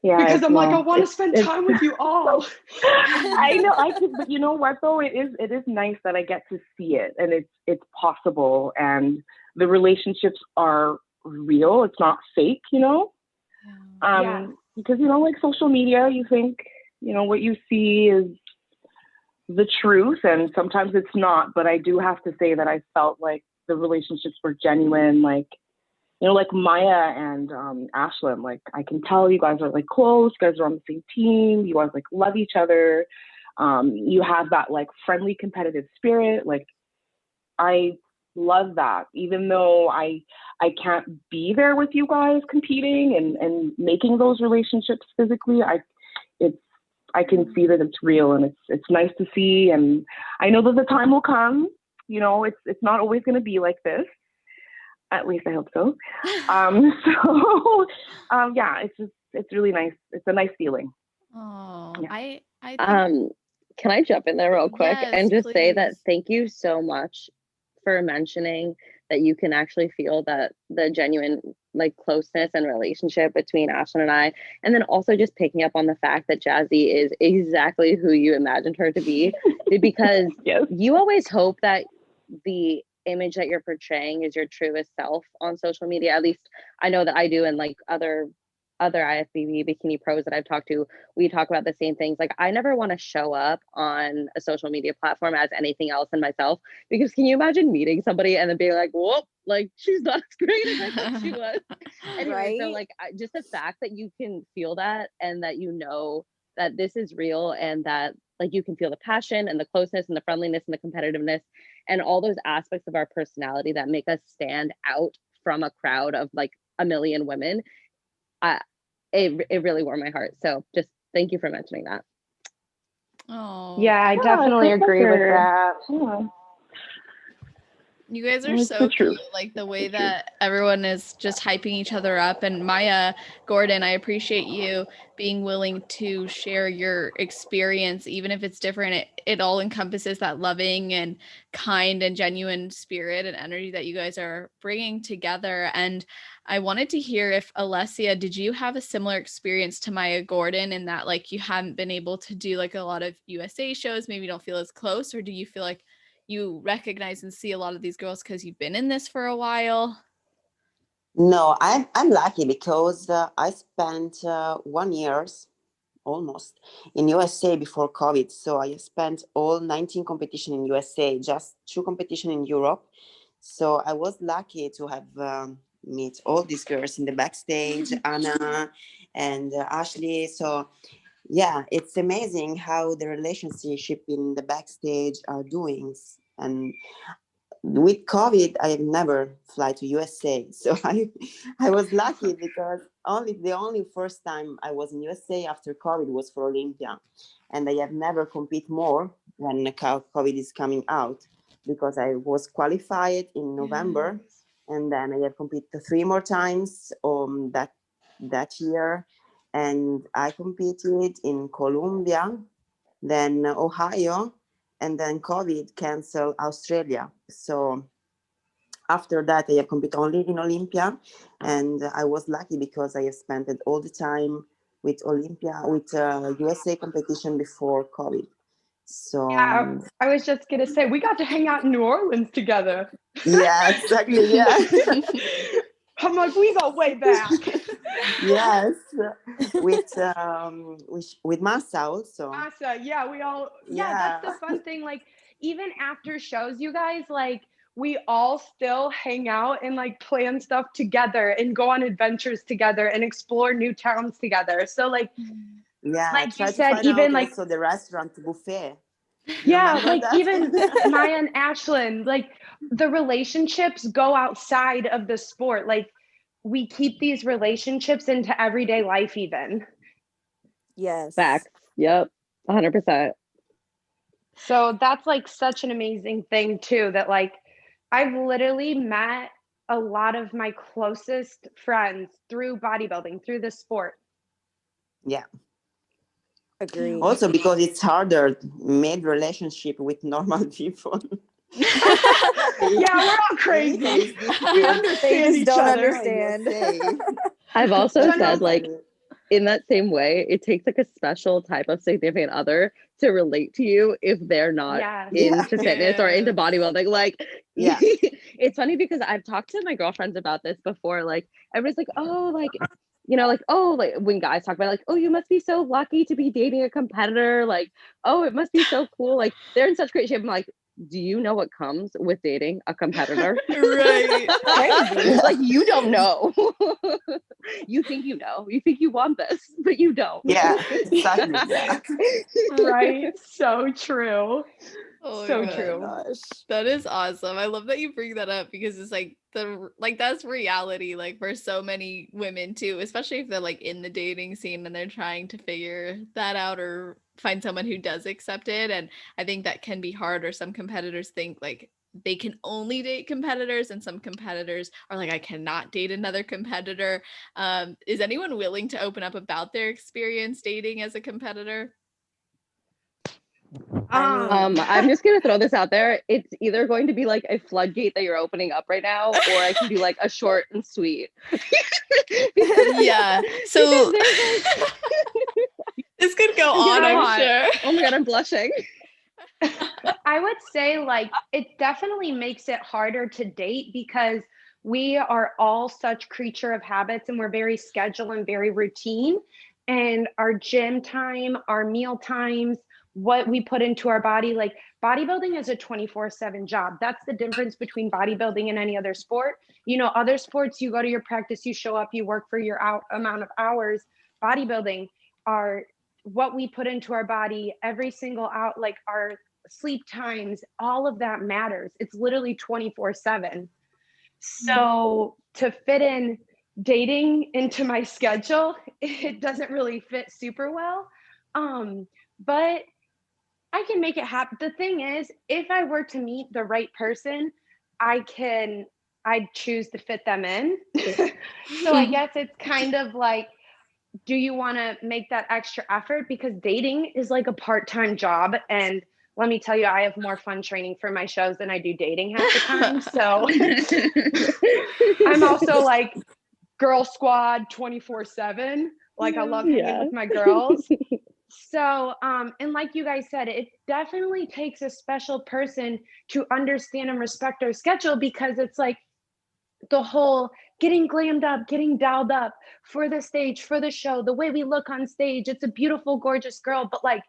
Yeah, because I'm like, I want to spend time with you all. I know, but you know what though? It is nice that I get to see it, and it's possible, and the relationships are real. It's not fake, you know. Because, you know, like, social media, you think, you know, what you see is the truth, and sometimes it's not. But I do have to say that I felt like the relationships were genuine. Like, you know, like Maya and ASHLYN, like, I can tell you guys are, like, close, you guys are on the same team, you guys, like, love each other. You have that, like, friendly competitive spirit. Like, I love that. Even though I can't be there with you guys competing and making those relationships physically, I can see that it's real, and it's nice to see. And I know that the time will come, you know, it's not always going to be like this. At least I hope so. Yeah, it's really nice. It's a nice feeling. Oh, Yeah. I think, can I jump in there real quick and just say that please. thank you so much for mentioning that you can actually feel that the genuine, like, closeness and relationship between ASHLYN and I, and then also just picking up on the fact that Jazzy is exactly who you imagined her to be, because Yes. you always hope that the image that you're portraying is your truest self on social media. At least I know that I do, and, like, other IFBB bikini pros that I've talked to, we talk about the same things. Like, I never want to show up on a social media platform as anything else than myself, because can you imagine meeting somebody and then being like, whoop, like, she's not as great as I thought she was. Anyway, so, like, just the fact that you can feel that, and that you know that this is real, and that, like, you can feel the passion and the closeness and the friendliness and the competitiveness and all those aspects of our personality that make us stand out from a crowd of, like, a million women. It really warmed my heart. So just thank you for mentioning that. Oh, Yeah, I definitely agree with that. Yeah. You guys are It's so the truth. cute, like the way the truth. that everyone is just hyping each other up. And Maya, Gordon, I appreciate you being willing to share your experience, even if it's different. It all encompasses that loving and kind and genuine spirit and energy that you guys are bringing together. And I wanted to hear if ALESSIA, did you have a similar experience to Maya Gordon in that like you haven't been able to do like a lot of USA shows, maybe don't feel as close, or do you feel like you recognize and see a lot of these girls because you've been in this for a while? No, I'm lucky because I spent 1 year almost in USA before COVID. So I spent all 19 competition in USA, just 2 competition in Europe. So I was lucky to have meet all these girls in the backstage, Anna and Ashley. So yeah, it's amazing how the relationship in the backstage are doing. And with COVID, I have never fly to USA. So I was lucky because the only first time I was in USA after COVID was for Olympia. And I have never compete more when COVID is coming out because I was qualified in November. And then I have competed 3 more times that year. And I competed in Colombia, then Ohio, and then COVID canceled Australia. So after that, I have competed only in Olympia, and I was lucky because I have spent it all the time with Olympia, with USA competition before COVID. So Yeah, I was just gonna say we got to hang out in New Orleans together. yeah, exactly. Yeah. I'm like, we go way back. Yes, with Massa also. Massa, yeah, that's the fun thing. Like, even after shows, you guys, like, we all still hang out and like plan stuff together and go on adventures together and explore new towns together. So like Yeah, you try to said, find even out like also the restaurant buffet. You yeah, remember like that? even Maya and ASHLYN, like the relationships go outside of the sport. Like we keep these relationships into everyday life even. Yes. Facts. Yep. 100%. So that's like such an amazing thing too, that like I've literally met a lot of my closest friends through bodybuilding, through the sport. Yeah. Agreed. Also because it's harder made relationship with normal people. Yeah, we're all crazy. We They understand just each don't other. understand. I've also So no- said, like, in that same way, it takes like a special type of significant other to relate to you if they're not Yes. into fitness or into bodybuilding. Like, Yeah. it's funny because I've talked to my girlfriends about this before. Like, everybody's like, oh, like, you know, like, oh, like when guys talk about like, oh, you must be so lucky to be dating a competitor. Like, oh, it must be so cool. Like, they're in such great shape. I'm like, do you know what comes with dating a competitor? Right. Crazy. Like, you don't know. You think you know. You think you want this, but you don't. Yeah, exactly. Yeah. Right. So true. Oh So my God. true. Gosh. That is awesome. I love that you bring that up because it's like that's reality like for so many women too, especially if they're like in the dating scene and they're trying to figure that out or find someone who does accept it. And I think that can be hard, or some competitors think like they can only date competitors and some competitors are like, I cannot date another competitor. Is anyone willing to open up about their experience dating as a competitor? I'm just gonna throw this out there. It's either going to be like a floodgate that you're opening up right now, or I can do like a short and sweet. Yeah. So because there's like this could go on, I'm sure. Oh my God, I'm blushing. I would say like it definitely makes it harder to date because we are all such creature of habits and we're very scheduled and very routine. And our gym time, our meal times, what we put into our body, like bodybuilding is a 24/7 job. That's the difference between bodybuilding and any other sport. You know, other sports, you go to your practice, you show up, you work for your amount of hours. Bodybuilding are what we put into our body every single out, like our sleep times, all of that matters. It's literally 24/7. So to fit in dating into my schedule, it doesn't really fit super well. But I can make it happen. The thing is, if I were to meet the right person, I choose to fit them in. So I guess it's kind of like, do you want to make that extra effort? Because dating is like a part-time job. And let me tell you, I have more fun training for my shows than I do dating half the time. So I'm also like girl squad 24/7. Like I love hanging with my girls. So, and like you guys said, it definitely takes a special person to understand and respect our schedule, because it's like the whole getting glammed up, getting dialed up for the stage, for the show, the way we look on stage. It's a beautiful, gorgeous girl. But like,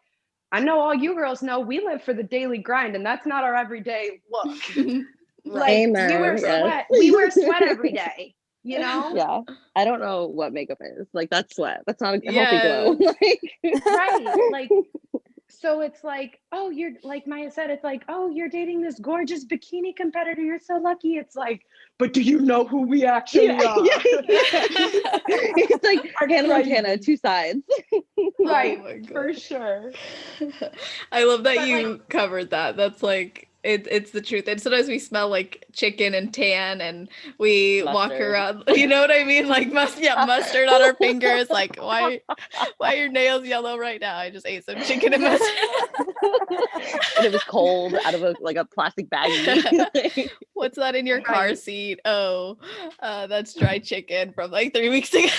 I know all you girls know we live for the daily grind, and that's not our everyday look. Like Amen. we wear sweat every day, you know? Yeah. I don't know what makeup is. Like, that's sweat. That's not a healthy glow. Like, right. Like, so it's like, oh, you're like Maya said, it's like, oh, you're dating this gorgeous bikini competitor. You're so lucky. It's like, but do you know who we actually are? It's like Hannah Montana, two sides. Right, Oh for sure. I love that you covered that. That's like, it's the truth. And sometimes we smell like chicken and tan, and we walk around, you know what I mean? Like mustard on our fingers. Like, why are your nails yellow right now? I just ate some chicken and mustard. And it was cold out of a plastic baggie. What's that in your car seat? Oh, that's dry chicken from like 3 weeks ago.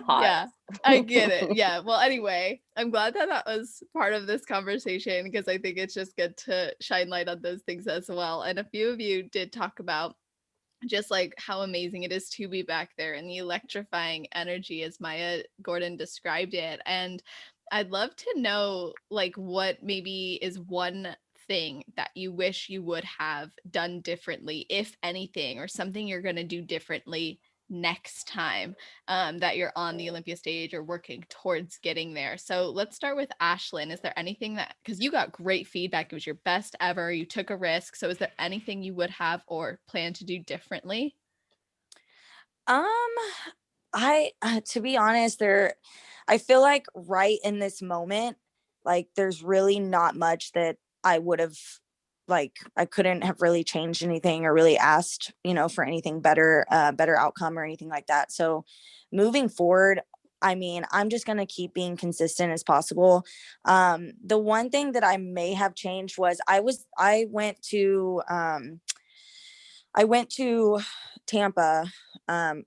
Yeah, I get it. Yeah. Well, anyway, I'm glad that was part of this conversation, because I think it's just good to shine light on those things as well. And a few of you did talk about just like how amazing it is to be back there, and the electrifying energy as Maya Gordon described it. And I'd love to know like what maybe is one thing that you wish you would have done differently, if anything, or something you're going to do differently next time that you're on the Olympia stage or working towards getting there. So let's start with ASHLYN. Is there anything that, because you got great feedback, it was your best ever, you took a risk, so is there anything you would have or plan to do differently? I to be honest, I feel like right in this moment, like there's really not much that I would have, like I couldn't have really changed anything or really asked, for anything better outcome or anything like that. So moving forward, I mean, I'm just going to keep being consistent as possible. The one thing that I may have changed was I went to Tampa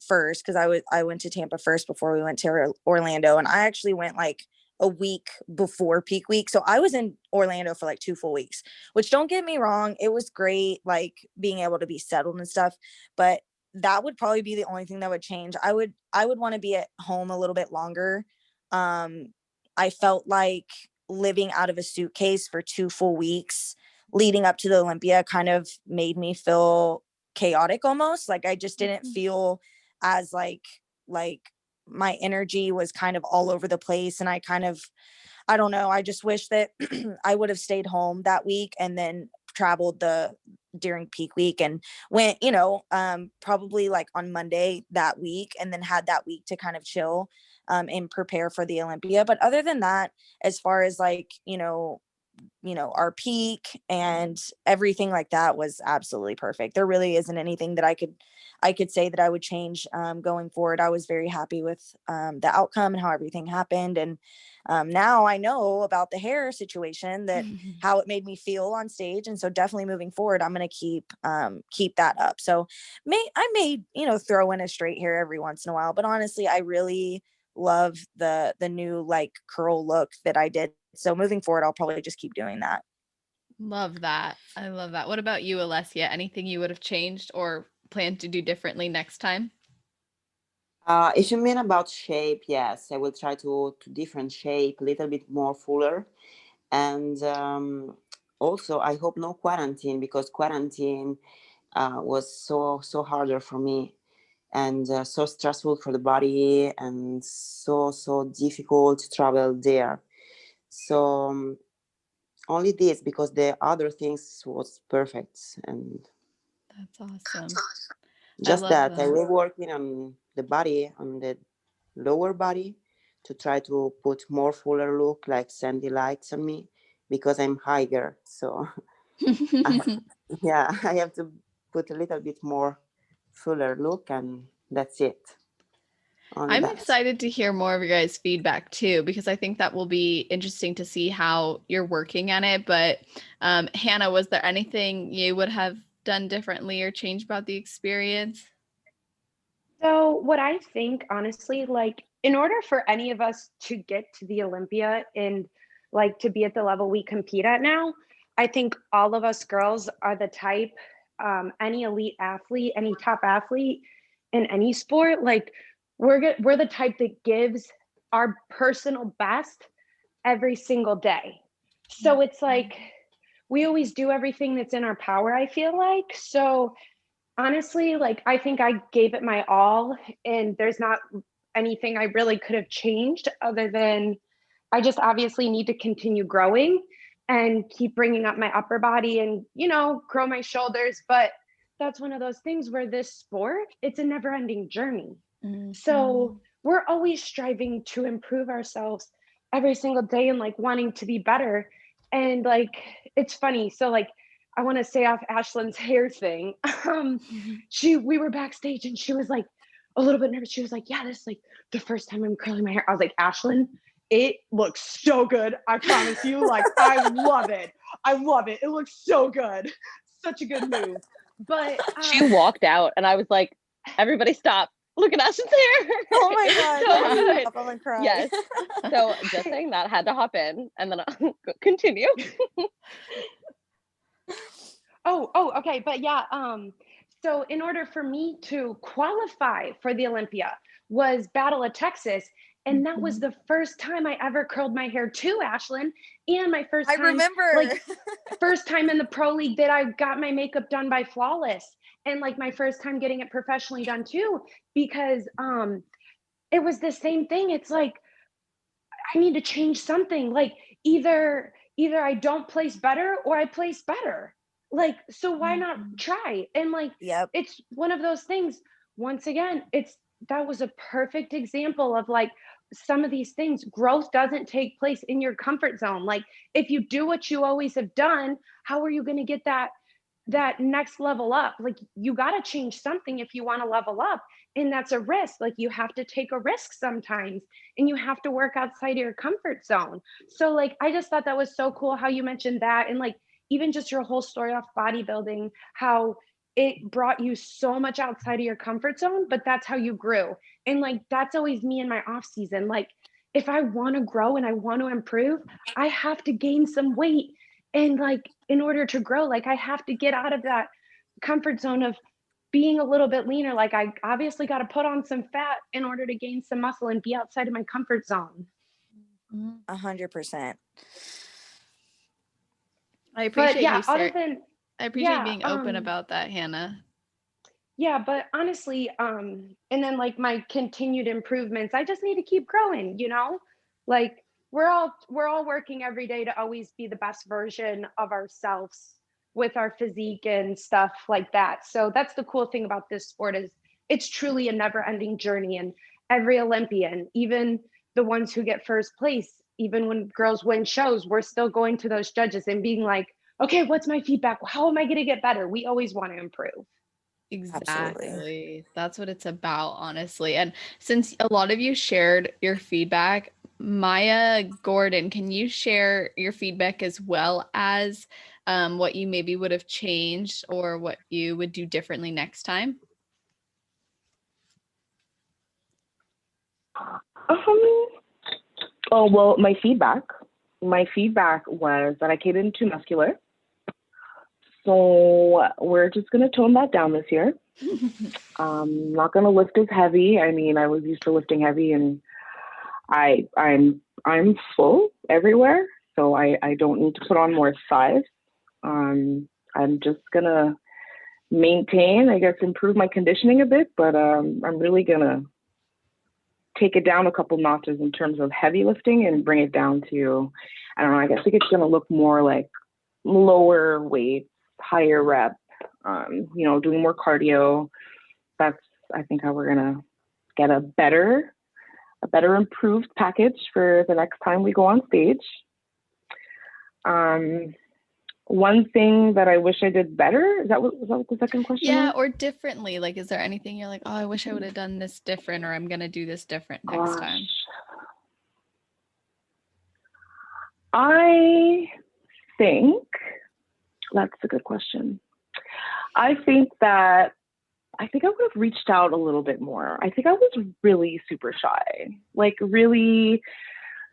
first, because I went to Tampa first before we went to Orlando, and I actually went like a week before peak week. So I was in Orlando for like 2 full weeks, which, don't get me wrong, it was great, like being able to be settled and stuff, but that would probably be the only thing that would change. I would want to be at home a little bit longer. I felt like living out of a suitcase for 2 full weeks leading up to the Olympia kind of made me feel chaotic almost. Like I just didn't feel as like my energy was kind of all over the place, and I don't know, I just wish that I would have stayed home that week and then traveled during peak week and went, probably like on Monday that week, and then had that week to kind of chill and prepare for the Olympia. But other than that, as far as like, our peak and everything like that was absolutely perfect. There really isn't anything that I could say that I would change going forward. I was very happy with the outcome and how everything happened. And now I know about the hair situation, that how it made me feel on stage. And so definitely moving forward, I'm going to keep that up. So I may, throw in a straight hair every once in a while, but honestly, I really love the new like curl look that I did. So moving forward, I'll probably just keep doing that. Love that. I love that. What about you, Alessia? Anything you would have changed or plan to do differently next time? If you mean about shape, yes, I will try to different shape, a little bit more fuller. And also, I hope no quarantine, because quarantine was so harder for me, and so stressful for the body, and so difficult to travel there. So only this, because the other things was perfect. And That's awesome. just that I will working on the body, on the lower body, to try to put more fuller look, like Sandy likes on me, because I'm higher. So Yeah, I have to put a little bit more fuller look, and that's it. Only I'm that. excited to hear more of your guys' feedback too, because I think that will be interesting to see how you're working on it. But Hannah, was there anything you would have done differently or changed about the experience? So what I think, honestly, like in order for any of us to get to the Olympia and like to be at the level we compete at now, I think all of us girls are the type, any elite athlete, any top athlete in any sport, like we're the type that gives our personal best every single day. So it's like we always do everything that's in our power, I feel like. So honestly, like I think I gave it my all, and there's not anything I really could have changed other than I just obviously need to continue growing and keep bringing up my upper body and, you know, grow my shoulders. But that's one of those things where this sport, it's a never ending journey. So we're always striving to improve ourselves every single day and like wanting to be better. And like, it's funny. So like, I want to say off ASHLYN's hair thing. We were backstage and she was like a little bit nervous. She was like, yeah, this is like the first time I'm curling my hair. I was like, ASHLYN, it looks so good. I promise you. Like, I love it. I love it. It looks so good. Such a good move. But She walked out and I was like, everybody stop. Look at ASHLYN's hair. Oh my God. So good. I'm gonna cry. Yes. So just saying that, had to hop in and then continue. Okay. But yeah, so in order for me to qualify for the Olympia was Battle of Texas. And that was the first time I ever curled my hair too, ASHLYN. And my first I time, remember. like first time in the pro league that I got my makeup done by Flawless. And like my first time getting it professionally done too, because it was the same thing. It's like, I need to change something. Like either I don't place better or I place better. Like, so why not try? And like, Yep. it's one of those things. Once again, that was a perfect example of like some of these things. Growth doesn't take place in your comfort zone. Like if you do what you always have done, how are you going to get that next level up? Like you got to change something if you want to level up, and that's a risk. Like you have to take a risk sometimes, and you have to work outside of your comfort zone. So like I just thought that was so cool how you mentioned that, and like even just your whole story off bodybuilding, how it brought you so much outside of your comfort zone, but that's how you grew. And like that's always me in my off season. Like if I want to grow and I want to improve, I have to gain some weight. And like in order to grow, like I have to get out of that comfort zone of being a little bit leaner. Like I obviously got to put on some fat in order to gain some muscle and be outside of my comfort zone. 100%. I appreciate yeah, you, sir. I appreciate yeah, being open about that, Hannah. Yeah, but honestly, and then like my continued improvements, I just need to keep growing, you know? Like we're all working every day to always be the best version of ourselves with our physique and stuff like that. So that's the cool thing about this sport is it's truly a never-ending journey. And every Olympian, even the ones who get first place, even when girls win shows, we're still going to those judges and being like, okay, what's my feedback? How am I going to get better? We always want to improve. Exactly. Absolutely. That's what it's about, honestly. And since a lot of you shared your feedback, Maya Gordon, can you share your feedback as well as what you maybe would have changed or what you would do differently next time? Oh, well, my feedback was that I came in too muscular. So we're just going to tone that down this year. Not going to lift as heavy. I mean, I was used to lifting heavy and I'm full everywhere. So I don't need to put on more size. I'm just going to maintain, I guess, improve my conditioning a bit, but I'm really going to take it down a couple notches in terms of heavy lifting and bring it down to, I don't know, I guess it's going to look more like lower weight, higher rep, doing more cardio. That's, I think, how we're going to get a better improved package for the next time we go on stage. one thing that I wish I did better. Was that what the second question Yeah, was? or differently. Like, is there anything you're like, oh, I wish I would have done this different, or I'm gonna do this different next time? I think that's a good question. I think I would have reached out a little bit more. I think I was really super shy, like really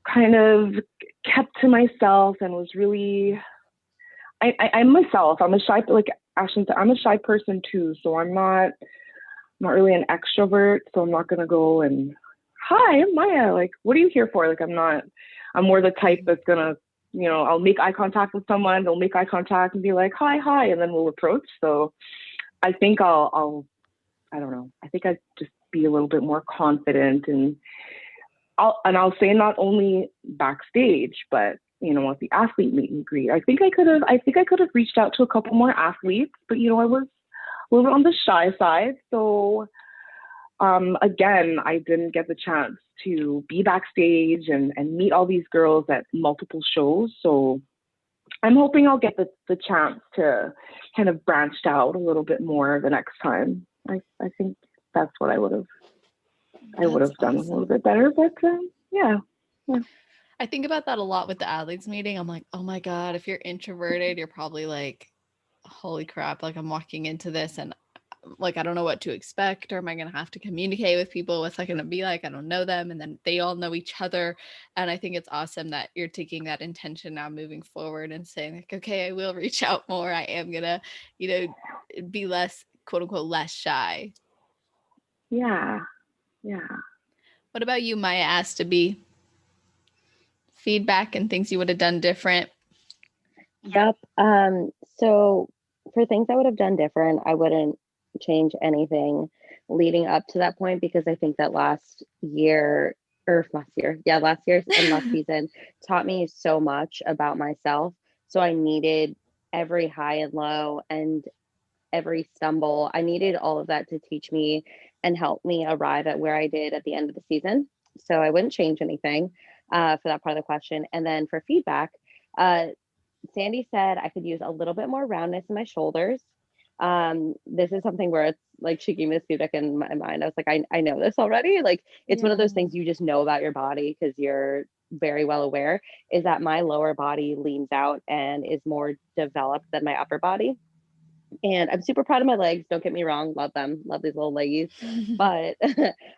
kind of kept to myself and was really, I'm myself. I'm a shy, like Ashlyn said, I'm a shy person too. So I'm not really an extrovert. So I'm not going to go and, hi, I'm Maya. Like, what are you here for? Like, I'm more the type that's going to, I'll make eye contact with someone. They'll make eye contact and be like, hi. And then we'll approach. So I think I don't know. I think I'd just be a little bit more confident, and I'll say not only backstage, but at the athlete meet and greet. I think I could have reached out to a couple more athletes, but I was a little bit on the shy side. So again, I didn't get the chance to be backstage and meet all these girls at multiple shows. So I'm hoping I'll get the chance to kind of branch out a little bit more the next time. I think that's what I would have done a little bit better, but yeah. I think about that a lot with the athletes meeting. I'm like, oh my God, if you're introverted, you're probably like, holy crap, like I'm walking into this and like, I don't know what to expect, or am I going to have to communicate with people? What's that going to be like? I don't know them. And then they all know each other. And I think it's awesome that you're taking that intention now moving forward and saying like, okay, I will reach out more. I am going to, be less, quote unquote, less shy. Yeah. What about you, Maya? Asked to be feedback and things you would have done different? Yep. So for things I would have done different, I wouldn't change anything leading up to that point, because I think that last year and last season taught me so much about myself. So I needed every high and low and every stumble. I needed all of that to teach me and help me arrive at where I did at the end of the season. So I wouldn't change anything for that part of the question. And then for feedback, Sandy said I could use a little bit more roundness in my shoulders. This is something where it's like she gave me this feedback in my mind. I was like, I know this already. Like, it's one of those things you just know about your body because you're very well aware, is that my lower body leans out and is more developed than my upper body. And I'm super proud of my legs. Don't get me wrong. Love them. Love these little leggies. But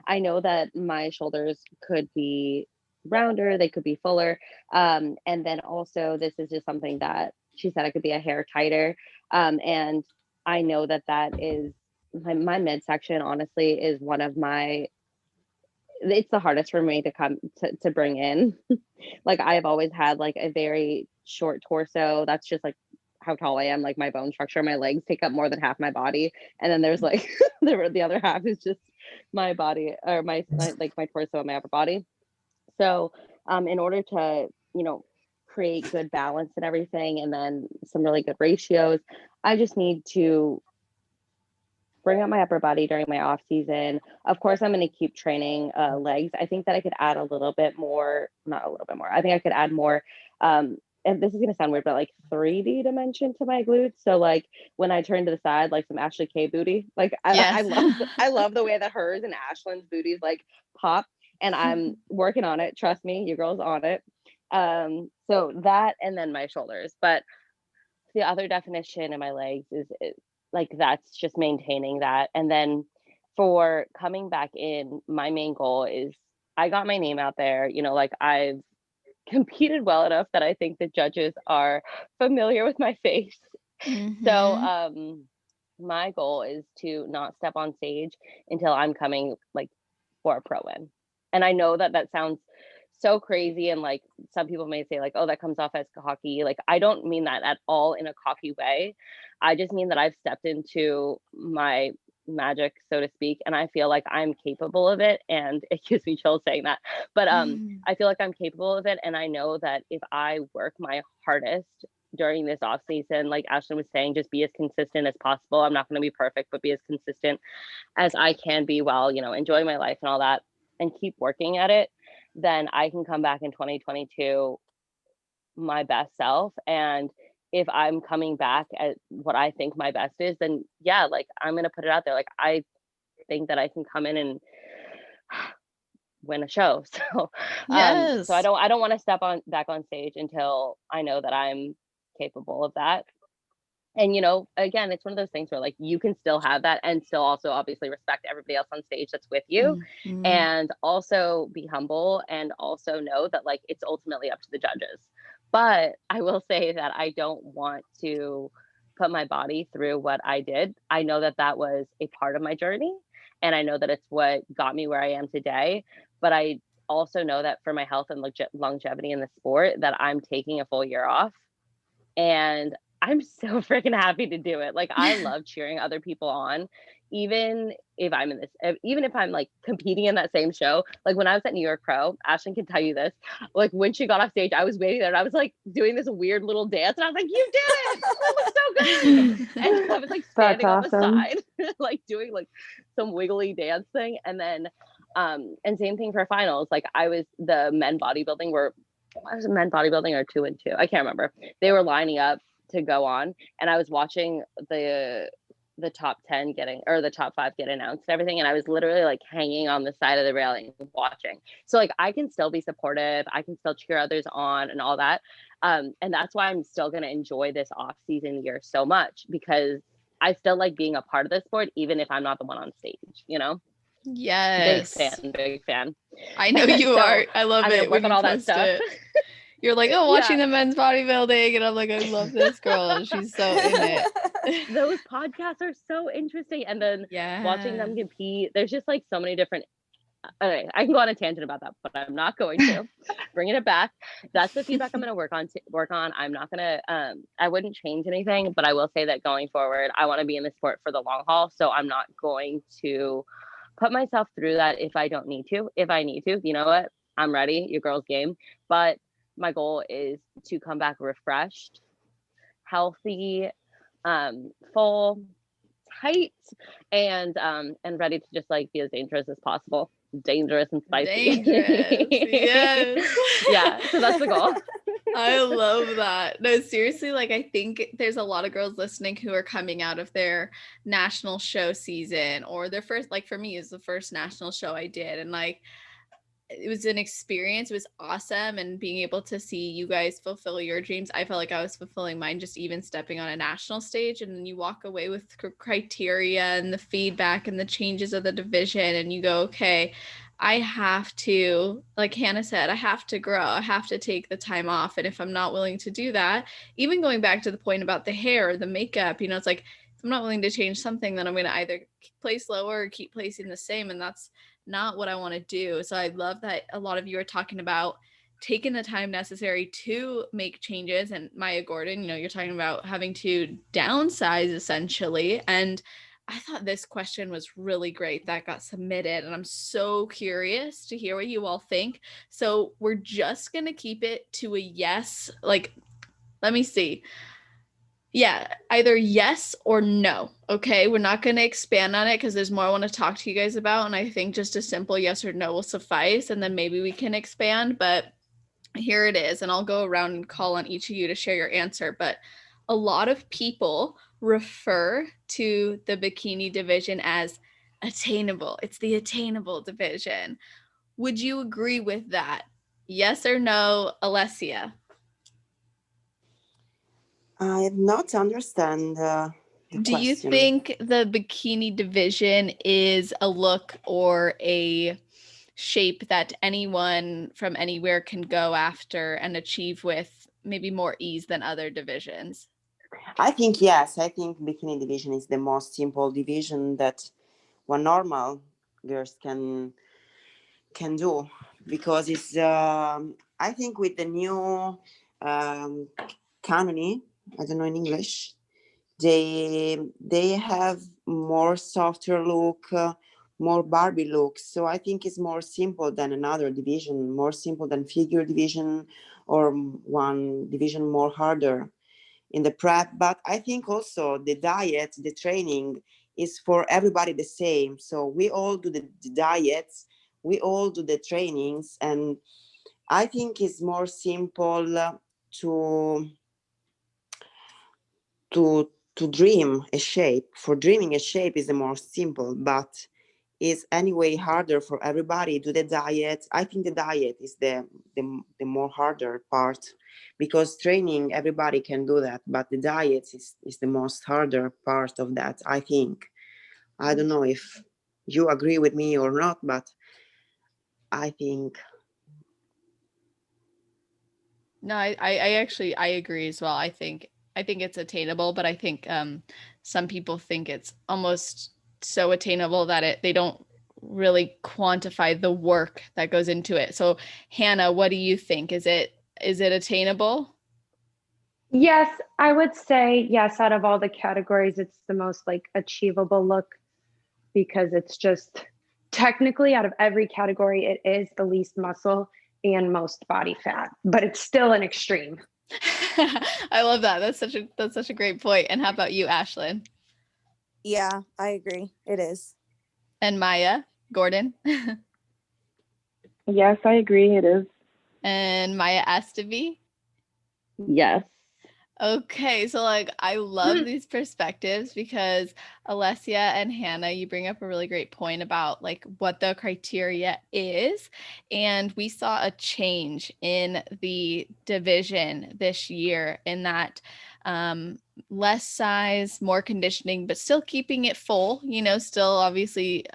I know that my shoulders could be rounder. They could be fuller. And then also, this is just something that she said I could be a hair tighter. And I know that is my midsection, honestly, is one of it's the hardest for me to come to bring in. Like, I've always had like a very short torso. That's just like how tall I am. Like, my bone structure, my legs take up more than half my body, and then there's like the other half is just my body, or my torso and my upper body. So in order to create good balance and everything, and then some really good ratios, I just need to bring up my upper body during my off season. Of course, I'm going to keep training legs. I think that I could add a little bit more, not a little bit more. I think I could add more, and this is going to sound weird, but like 3D dimension to my glutes. So like when I turn to the side, like some Ashley K booty, like I love the way that hers and Ashlyn's booties like pop, and I'm working on it. Trust me, you girls on it. So that, and then my shoulders. But the other definition in my legs is like, that's just maintaining that. And then for coming back in, my main goal is I got my name out there, like I've competed well enough that I think the judges are familiar with my face. So my goal is to not step on stage until I'm coming like for a pro win. And I know that sounds so crazy, and like some people may say like, oh, that comes off as cocky. Like, I don't mean that at all in a cocky way. I just mean that I've stepped into my magic, so to speak, and I feel like I'm capable of it, and it gives me chills saying that, but I feel like I'm capable of it, and I know that if I work my hardest during this off season, like Ashlyn was saying, just be as consistent as possible. I'm not going to be perfect, but be as consistent as I can be while enjoying my life and all that, and keep working at it, then I can come back in 2022 my best self. And if I'm coming back at what I think my best is, then yeah, like I'm gonna put it out there. Like I think that I can come in and win a show. So so I Yes. don't want to step on back on stage until I know that I'm capable of that. And you know, again, it's one of those things where like you can still have that and still also obviously respect everybody else on stage that's with you, and also be humble, and also know that like it's ultimately up to the judges. But I will say that I don't want to put my body through what I did. I know that that was a part of my journey, and I know that it's what got me where I am today. But I also know that for my health and longevity in the sport, that I'm taking a full year off, and I'm so freaking happy to do it. Like I love cheering other people on, even if I'm in this, even if I'm like competing in that same show. Like when I was at New York Pro, ASHLYN can tell you this. Like when she got off stage, I was waiting there and I was like doing this weird little dance, and I was like, "You did it! That looks so good!" And I was like standing on the side, like doing like some wiggly dance thing, and then and same thing for finals. Like I was the men bodybuilding were. I was men bodybuilding or 2 and 2. I can't remember. They were lining up to go on, and I was watching the top 10 getting, or the top 5 get announced and everything, and I was literally like hanging on the side of the railing watching. So like I can still be supportive, I can still cheer others on and all that, and that's why I'm still going to enjoy this off season year so much, because I still like being a part of the sport even if I'm not the one on stage, you know. Yes. Big fan. I know you So, are. I love I'm it gonna when work on you all that post stuff. it. You're like, oh, watching Yeah. the men's bodybuilding, and I'm like, I love this girl. She's so in it. Those podcasts are so interesting, and then watching them compete. There's just like so many different. Okay, I can go on a tangent about that, but I'm not going to. Bringing it back. That's the feedback I'm going to work on. I'm not going to. I wouldn't change anything, but I will say that going forward, I want to be in the sport for the long haul. So I'm not going to put myself through that if I don't need to. If I need to, you know what? I'm ready. Your girl's game. But my goal is to come back refreshed, healthy, full, tight, and ready to just like be as dangerous as possible. Dangerous and spicy. Dangerous. Yes. Yeah. So that's the goal. I love that. No, seriously, like I think there's a lot of girls listening who are coming out of their national show season, or their first, like for me, is the first national show I did. And like it was an experience. It was awesome. And being able to see you guys fulfill your dreams, I felt like I was fulfilling mine just even stepping on a national stage. And then you walk away with criteria and the feedback and the changes of the division, and you go, okay, I have to, like Hannah said, I have to grow. I have to take the time off. And if I'm not willing to do that, even going back to the point about the hair, the makeup, you know, it's like, if I'm not willing to change something, then I'm going to either place lower or keep placing the same. And that's not what I want to do. So I love that a lot of you are talking about taking the time necessary to make changes. And Maya Gordon, you know, you're talking about having to downsize essentially. And I thought this question was really great that got submitted, and I'm so curious to hear what you all think. So we're just going to keep it to a yes. Like, let me see. Yeah, either yes or no. Okay, we're not going to expand on it because there's more I want to talk to you guys about. And I think just a simple yes or no will suffice. And then maybe we can expand. But here it is. And I'll go around and call on each of you to share your answer. But a lot of people refer to the bikini division as attainable. It's the attainable division. Would you agree with that? Yes or no, Alessia? I have not understand the Do question. you think the bikini division is a look or a shape that anyone from anywhere can go after and achieve with maybe more ease than other divisions? I think yes. I think bikini division is the most simple division that one normal girls can do, because it's I think with the new canoni, I don't know in English, they have more softer look, more Barbie look. So I think it's more simple than another division, more simple than figure division, or one division more harder in the prep. But I think also the diet, the training is for everybody the same. So we all do the diets, we all do the trainings, and I think it's more simple to to dream a shape. For dreaming a shape is the more simple, but is anyway harder for everybody. Do the diet. I think the diet is the more harder part, because training everybody can do that, but the diet is the most harder part of that, I think. I don't know if you agree with me or not, but I think. No, I actually I agree as well. I think it's attainable, but I think some people think it's almost so attainable that they don't really quantify the work that goes into it. So Hannah, what do you think? Is it attainable? Yes, I would say yes, out of all the categories, it's the most like achievable look, because it's just technically out of every category, it is the least muscle and most body fat, but it's still an extreme. I love that. That's such a great point. And how about you, ASHLYN? Yeah, I agree. It is. And Maya, Gordon? Yes, I agree. It is. And Maya Astabie? Yes. Okay, so like I love these perspectives because Alessia and Hannah, you bring up a really great point about like what the criteria is. And we saw a change in the division this year in that less size, more conditioning, but still keeping it full, you know, still obviously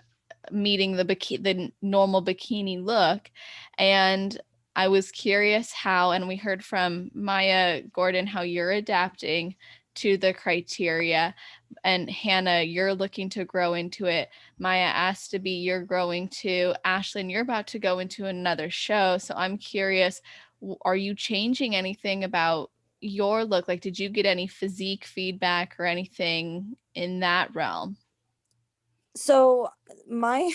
meeting the normal bikini look. And I was curious how, and we heard from Maya, Gordon, how you're adapting to the criteria. And Hannah, you're looking to grow into it. Maya Astabie, you're growing to. ASHLYN, you're about to go into another show. So I'm curious, are you changing anything about your look? Like, did you get any physique feedback or anything in that realm? So my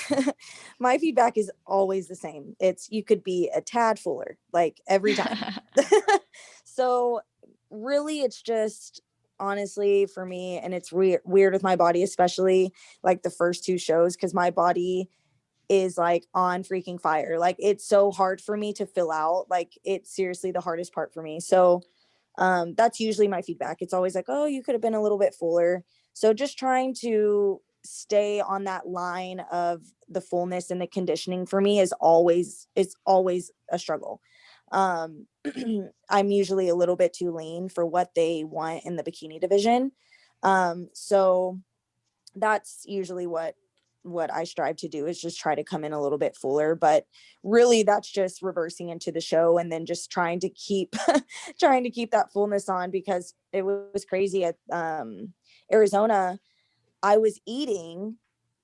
my feedback is always the same. It's you could be a tad fuller, like every time. So really it's just honestly for me, and it's weird with my body, especially like the first two shows, because my body is like on freaking fire. Like it's so hard for me to fill out. Like it's seriously the hardest part for me. So that's usually my feedback. It's always like, oh, you could have been a little bit fuller. So just trying to stay on that line of the fullness and the conditioning for me is always a struggle. I'm usually a little bit too lean for what they want in the bikini division. So that's usually what I strive to do, is just try to come in a little bit fuller, but really that's just reversing into the show and then just trying to keep trying to keep that fullness on, because it was crazy at Arizona. I was eating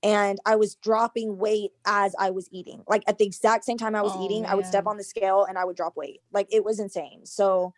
and I was dropping weight as I was eating. Like at the exact same time I was eating, I would step on the scale and I would drop weight. Like it was insane. So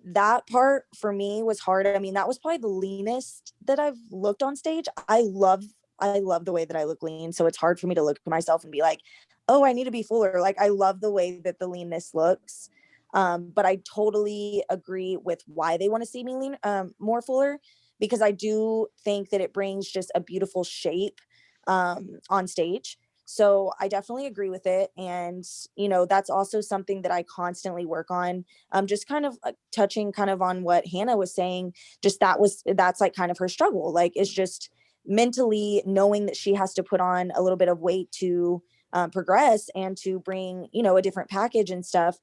that part for me was hard. I mean, that was probably the leanest that I've looked on stage. I love the way that I look lean. So it's hard for me to look at myself and be like, oh, I need to be fuller. Like I love the way that the leanness looks. But I totally agree with why they want to see me lean, more fuller, because I do think that it brings just a beautiful shape on stage. So I definitely agree with it. And, you know, that's also something that I constantly work on. Just kind of touching kind of on what Hannah was saying, just that's like kind of her struggle. Like it's just mentally knowing that she has to put on a little bit of weight to progress and to bring, you know, a different package and stuff.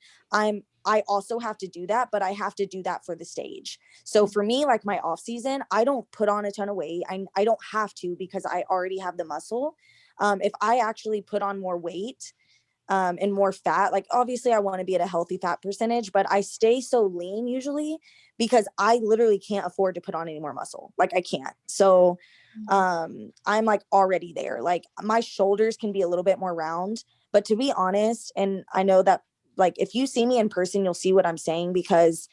I also have to do that, but I have to do that for the stage. So for me, like my off season, I don't put on a ton of weight. I don't have to, because I already have the muscle. If I actually put on more weight and more fat, like obviously I want to be at a healthy fat percentage, but I stay so lean usually because I literally can't afford to put on any more muscle. Like I can't. So I'm like already there. Like my shoulders can be a little bit more round, but to be honest, and I know that like if you see me in person, you'll see what I'm saying, because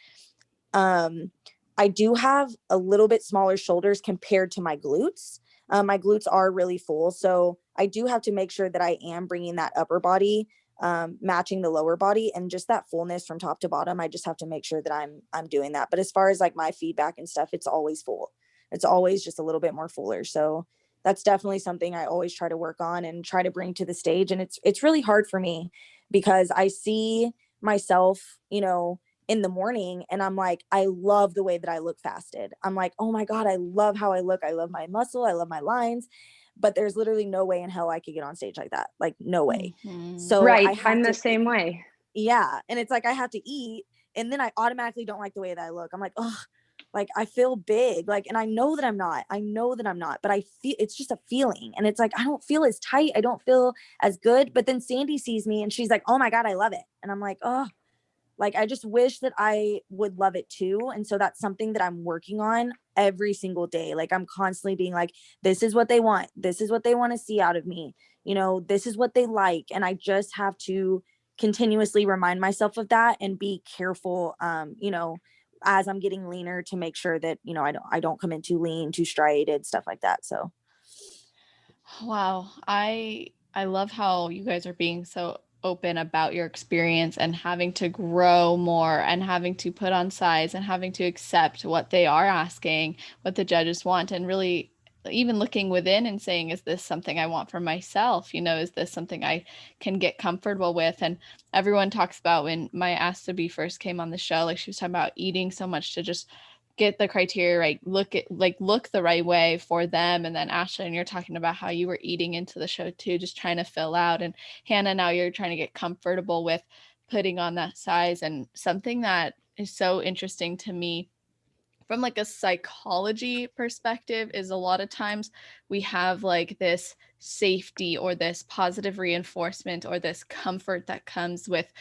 I do have a little bit smaller shoulders compared to my glutes. My glutes are really full. So I do have to make sure that I am bringing that upper body, matching the lower body, and just that fullness from top to bottom. I just have to make sure that I'm doing that. But as far as like my feedback and stuff, it's always full. It's always just a little bit more fuller. So that's definitely something I always try to work on and try to bring to the stage. And it's really hard for me because I see myself, you know, in the morning and I'm like, I love the way that I look fasted. I'm like, oh my God, I love how I look. I love my muscle. I love my lines. But there's literally no way in hell I could get on stage like that. Like, no way. So right. I have I'm to the same way. Yeah. And it's like, I have to eat. And then I automatically don't like the way that I look. I'm like, oh, like I feel big. Like, and I know that I'm not. But I feel, it's just a feeling. And it's like, I don't feel as tight. I don't feel as good. But then Sandy sees me and she's like, oh my God, I love it. And I'm like, oh, like, I just wish that I would love it too. And so that's something that I'm working on every single day. Like, I'm constantly being like, this is what they want. This is what they want to see out of me. You know, this is what they like. And I just have to continuously remind myself of that and be careful, you know, as I'm getting leaner to make sure that, you know, I don't come in too lean, too striated, stuff like that. So. Wow. I love how you guys are being so open about your experience and having to grow more and having to put on size and having to accept what they are asking, what the judges want, and really even looking within and saying, is this something I want for myself? You know, is this something I can get comfortable with? And everyone talks about when MAIA ASTABIE first came on the show, like she was talking about eating so much to just get the criteria right, look the right way for them. And then ASHLYN, you're talking about how you were eating into the show too, just trying to fill out. And Hannah, now you're trying to get comfortable with putting on that size. And something that is so interesting to me from like a psychology perspective is a lot of times we have like this safety or this positive reinforcement or this comfort that comes with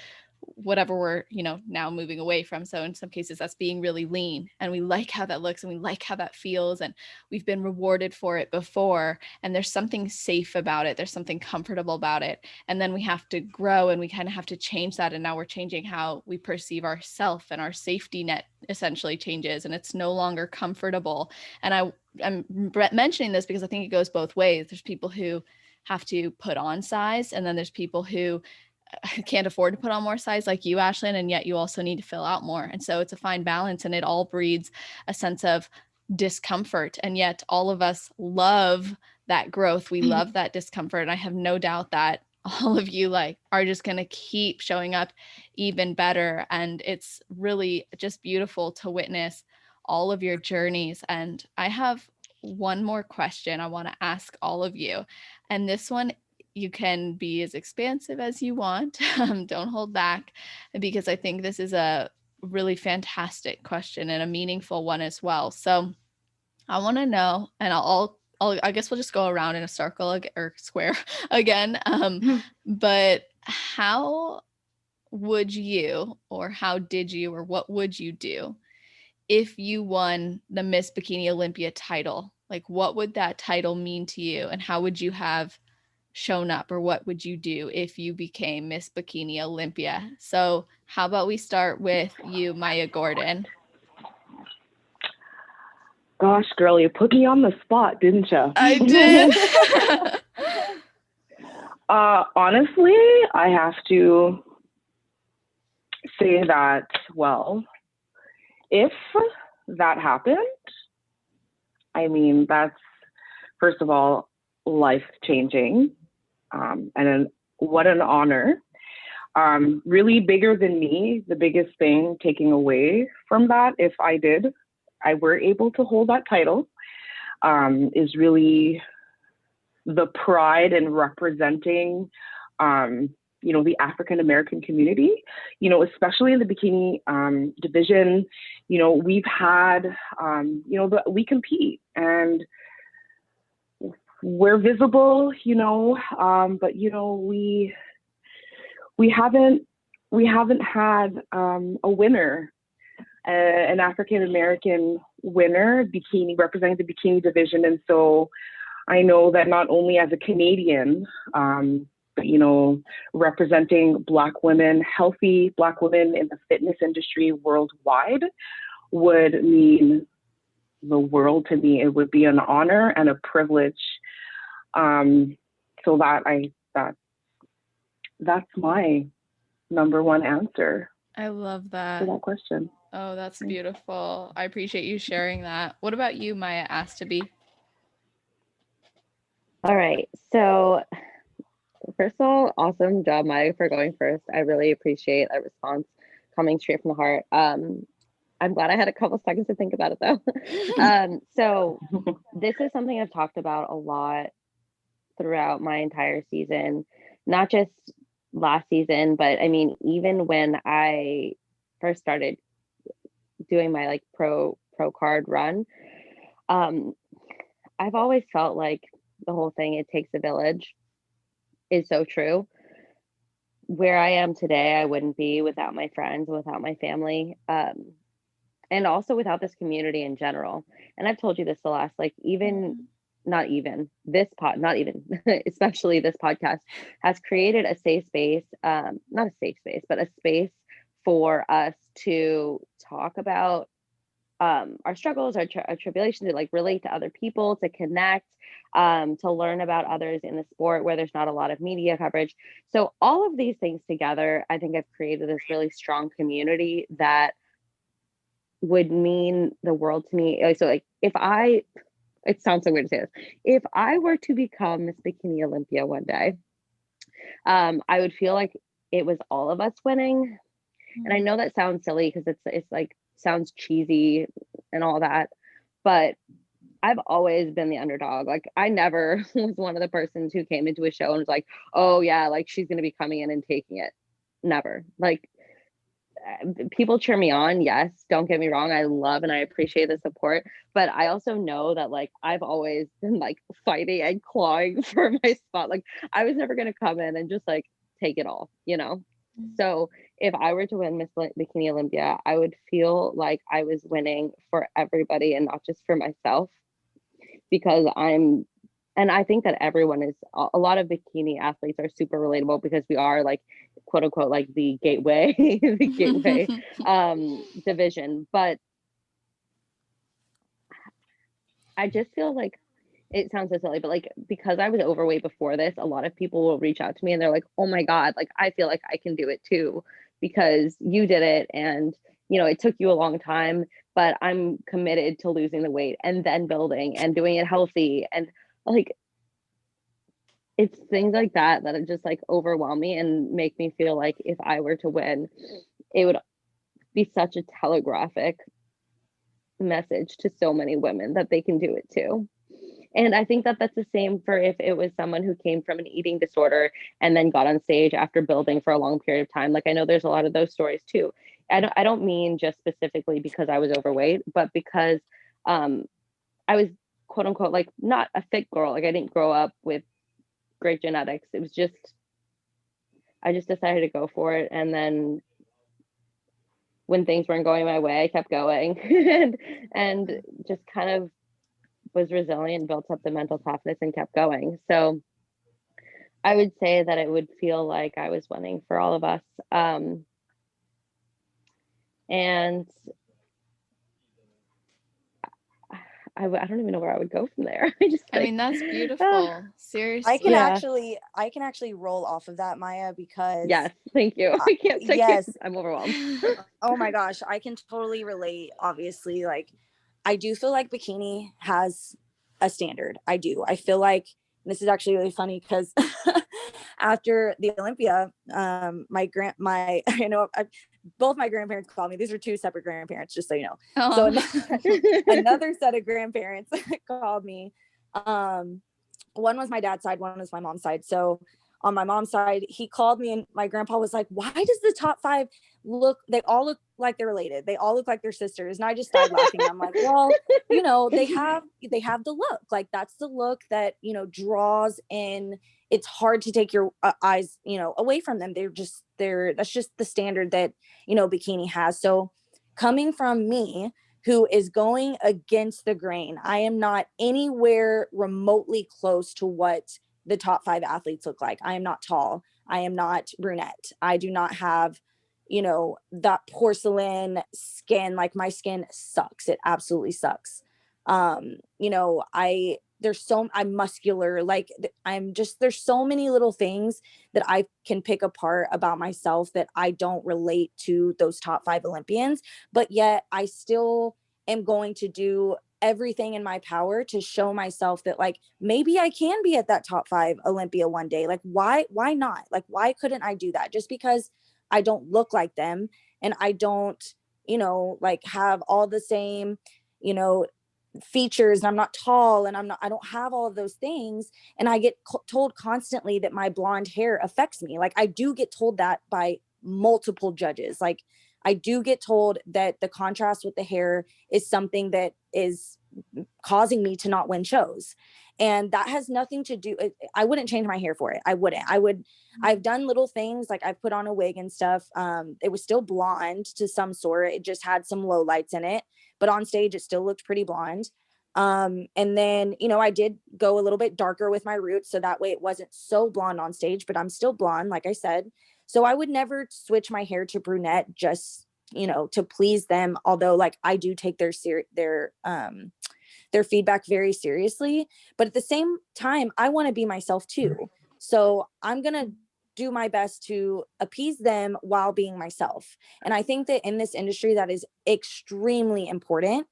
whatever we're, you know, now moving away from. So in some cases that's being really lean and we like how that looks and we like how that feels and we've been rewarded for it before, and there's something safe about it, there's something comfortable about it, and then we have to grow and we kind of have to change that, and now we're changing how we perceive ourselves and our safety net essentially changes and it's no longer comfortable. And I'm mentioning this because I think it goes both ways. There's people who have to put on size, and then there's people who can't afford to put on more size like you, ASHLYN, and yet you also need to fill out more. And so it's a fine balance, and it all breeds a sense of discomfort. And yet all of us love that growth. We love that discomfort. And I have no doubt that all of you like are just going to keep showing up even better. And it's really just beautiful to witness all of your journeys. And I have one more question I want to ask all of you. And this one, you can be as expansive as you want. Don't hold back, because I think this is a really fantastic question and a meaningful one as well. So I want to know, and I guess we'll just go around in a circle or square again. But how would you, or how did you, or what would you do if you won the Miss Bikini Olympia title? Like, what would that title mean to you, and how would you have shown up, or what would you do if you became Miss Bikini Olympia? So how about we start with you, MAIA Gordon? Gosh, girl, you put me on the spot, didn't you? I did. Honestly, I have to say that, well, if that happened, I mean, that's, first of all, life-changing. And what an honor. Really bigger than me, the biggest thing taking away from that, if I were able to hold that title, is really the pride in representing, you know, the African American community, you know, especially in the bikini division. You know, we've had, you know, we compete and we're visible, you know, but you know, we haven't had a winner, an African American winner, bikini, representing the bikini division. And so I know that not only as a Canadian, but you know, representing Black women, healthy Black women in the fitness industry worldwide would mean the world to me. It would be an honor and a privilege. So that's my number one answer. I love that. For that question. Oh, that's beautiful. I appreciate you sharing that. What about you, MAIA ASTABIE? All right. So first of all, awesome job, MAIA, for going first. I really appreciate that response coming straight from the heart. I'm glad I had a couple seconds to think about it though. So this is something I've talked about a lot throughout my entire season, not just last season, but I mean, even when I first started doing my like pro card run, I've always felt like the whole thing, it takes a village, is so true. Where I am today, I wouldn't be without my friends, without my family, and also without this community in general. And I've told you this the last, like, not even, especially this podcast has created a safe space, not a safe space, but a space for us to talk about our struggles, our tribulations, to like relate to other people, to connect, to learn about others in the sport where there's not a lot of media coverage. So all of these things together, I think I've created this really strong community that would mean the world to me. So like it sounds so weird to say this, if I were to become Miss Bikini Olympia one day, I would feel like it was all of us winning. And I know that sounds silly because it's like sounds cheesy and all that, but I've always been the underdog. Like I never was one of the persons who came into a show and was like, oh yeah, like she's gonna be coming in and taking it. Never. Like people cheer me on, yes, don't get me wrong, I love and I appreciate the support, but I also know that like I've always been like fighting and clawing for my spot. Like I was never gonna come in and just like take it all, you know. So if I were to win Miss Bikini Olympia, I would feel like I was winning for everybody and not just for myself, because and I think that everyone is, a lot of bikini athletes are super relatable because we are like, quote unquote, like the gateway, the gateway division. But I just feel like, it sounds so silly, but like, because I was overweight before this, a lot of people will reach out to me and they're like, oh my God, like, I feel like I can do it too, because you did it. And, you know, it took you a long time, but I'm committed to losing the weight and then building and doing it healthy. And like, it's things like that that just like overwhelm me and make me feel like if I were to win, it would be such a telegraphic message to so many women that they can do it too. And I think that that's the same for if it was someone who came from an eating disorder and then got on stage after building for a long period of time. Like I know there's a lot of those stories too. I don't mean just specifically because I was overweight, but because I was quote unquote like not a fit girl. Like I didn't grow up with great genetics. It was just, I just decided to go for it. And then when things weren't going my way, I kept going and just kind of was resilient, built up the mental toughness and kept going. So I would say that it would feel like I was winning for all of us. And I don't even know where I would go from there. I mean, that's beautiful. Seriously. I can actually roll off of that, Maya, because yes, thank you. I can't take yes, it. I'm overwhelmed. Oh my gosh, I can totally relate. Obviously, like I do feel like bikini has a standard. I do. I feel like this is actually really funny because after the Olympia, both my grandparents called me. These are two separate grandparents, just so you know. Oh. So another set of grandparents called me. One was my dad's side, one was my mom's side. So on my mom's side, he called me and my grandpa was like, why does the top 5 they all look like they're related. They all look like they're sisters. And I just started laughing. I'm like, well, you know, they have the look. Like that's the look that, you know, draws in. It's hard to take your eyes, you know, away from them. That's just the standard that, you know, bikini has. So coming from me, who is going against the grain, I am not anywhere remotely close to what the top 5 athletes look like. I am not tall. I am not brunette. I do not have, you know, that porcelain skin. Like my skin sucks. It absolutely sucks. You know, I'm muscular. Like there's so many little things that I can pick apart about myself that I don't relate to those top 5 Olympians, but yet I still am going to do everything in my power to show myself that like maybe I can be at that top 5 Olympia one day. Like why not? Like why couldn't I do that? Just because I don't look like them and I don't, you know, like have all the same, you know, features, and I'm not tall, and I don't have all of those things, and I get told constantly that my blonde hair affects me. Like, I do get told that by multiple judges. Like, I do get told that the contrast with the hair is something that is causing me to not win shows. And that has nothing to do, I wouldn't change my hair for it. I've done little things, like I've put on a wig and stuff. It was still blonde to some sort. It just had some low lights in it, but on stage it still looked pretty blonde. And then, you know, I did go a little bit darker with my roots, so that way it wasn't so blonde on stage, but I'm still blonde, like I said. So I would never switch my hair to brunette just, you know, to please them. Although, like, I do take their feedback very seriously, but at the same time, I want to be myself too. So I'm going to do my best to appease them while being myself. And I think that in this industry, that is extremely important.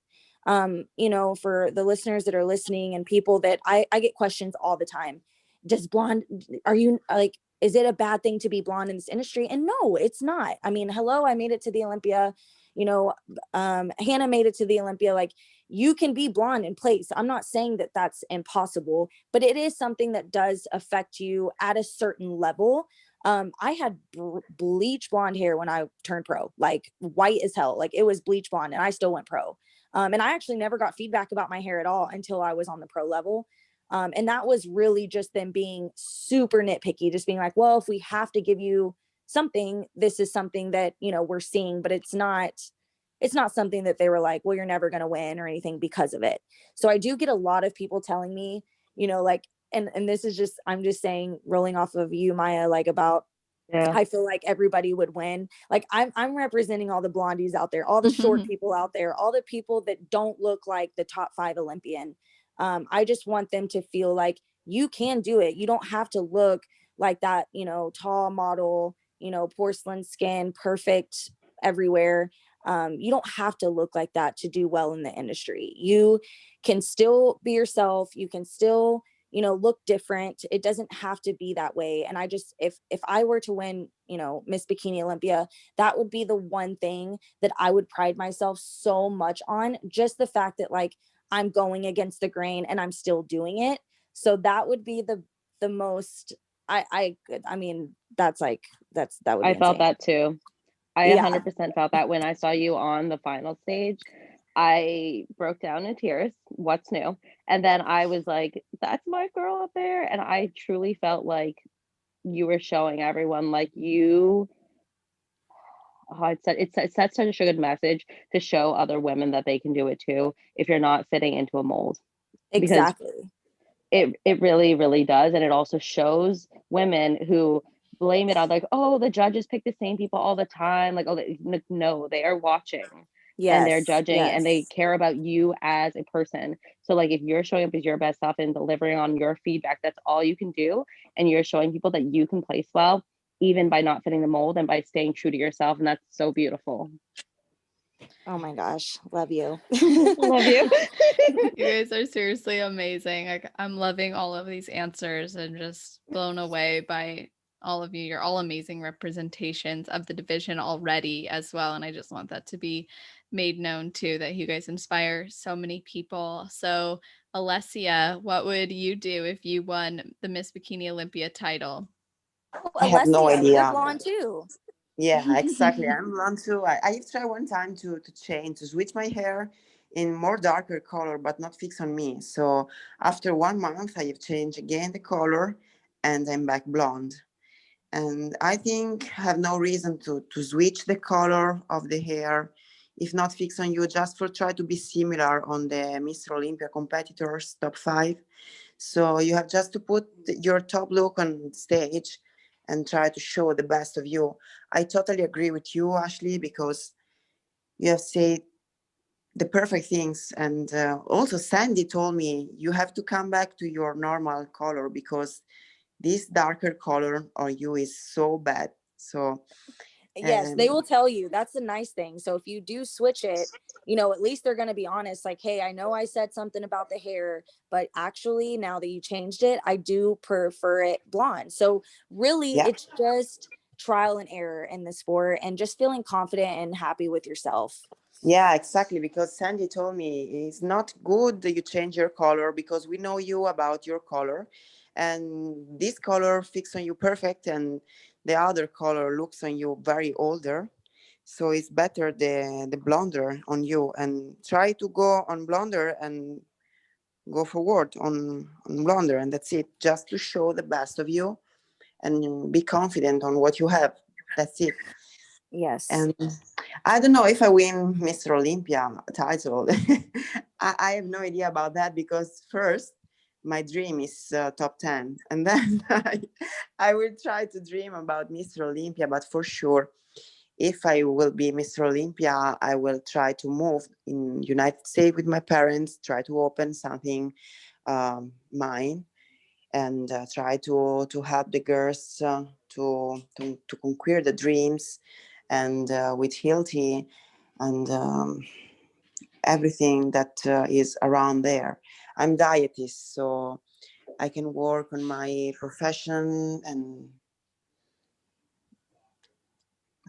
You know, for the listeners that are listening and people that I get questions all the time. Does blonde, are you like, is it a bad thing to be blonde in this industry? And no, it's not. I mean, hello, I made it to the Olympia, you know, Hannah made it to the Olympia. Like, you can be blonde in place. I'm not saying that that's impossible, but it is something that does affect you at a certain level. I had bleach blonde hair when I turned pro, like white as hell. Like, it was bleach blonde, and I still went pro. And I actually never got feedback about my hair at all until I was on the pro level. And that was really just them being super nitpicky, just being like, well, if we have to give you something, this is something that, you know, we're seeing, but it's not something that they were like, well, you're never going to win or anything because of it. So I do get a lot of people telling me, you know, like, and this is just, I'm just saying, rolling off of you, Maya, like, about, Yeah. I feel like everybody would win. Like, I'm representing all the blondies out there, all the short people out there, all the people that don't look like the top 5 Olympian. I just want them to feel like you can do it. You don't have to look like that, you know, tall model, you know, porcelain skin, perfect everywhere. You don't have to look like that to do well in the industry. You can still be yourself. You can still, you know, look different. It doesn't have to be that way. And I just, if I were to win, you know, Miss Bikini Olympia, that would be the one thing that I would pride myself so much on. Just the fact that, like, I'm going against the grain and I'm still doing it. So that would be the most, I mean, that would be I felt insane. that too. I Yeah. 100% felt that when I saw you on the final stage. I broke down in tears. What's new? And then I was like, that's my girl up there. And I truly felt like you were showing everyone, like, you, it sets such a good message to show other women that they can do it too if you're not fitting into a mold. Exactly. It really, really does. And it also shows women who blame it on, like, oh, the judges pick the same people all the time. Like, oh, no, they are watching. And they're Yes. judging, and they Yes. care about you as a person. So, like, if you're showing up as your best self and delivering on your feedback, that's all you can do. And you're showing people that you can place well, even by not fitting the mold and by staying true to yourself. And that's so beautiful. Oh my gosh. Love you. Love you. You guys are seriously amazing. Like, I'm loving all of these answers and just blown away by all of you. You're all amazing representations of the division already as well. And I just want that to be made known too, that you guys inspire so many people. So, ALESSIA, what would you do if you won the Miss Bikini Olympia title? I have no ALESSIA, you're idea. blonde too. Yeah, exactly. I'm blonde too. I've tried one time to change, to switch my hair in more darker color, but not fix on me. So after 1 month, I have changed again the color, and I'm back blonde. And I think I have no reason to switch the color of the hair, if not fix on you, just for try to be similar on the Mr. Olympia competitors top 5. So you have just to put your top look on stage and try to show the best of you. I totally agree with you, Ashley, because you have said the perfect things. And also Sandy told me you have to come back to your normal color, because this darker color on you is so bad. So Yes, they will tell you. That's the nice thing. So if you do switch it, you know, at least they're going to be honest. Like, hey, I know I said something about the hair, but actually now that you changed it, I do prefer it blonde. So really, yeah, it's just trial and error in the sport and just feeling confident and happy with yourself. Yeah, exactly. Because Sandy told me it's not good that you change your color because we know you about your color, and this color fits on you perfect, and the other color looks on you very older. So it's better the blonder on you, and try to go on blonder and go forward on blonder, and that's it. Just to show the best of you and be confident on what you have. That's it. Yes. And I don't know if I win Mr. Olympia title. I have no idea about that because first my dream is top 10, and then I will try to dream about Mr. Olympia. But for sure, if I will be Mr. Olympia, I will try to move in United States with my parents, try to open something mine, and try to help the girls to conquer the dreams, and with healthy and everything that is around there. I'm dietist, so I can work on my profession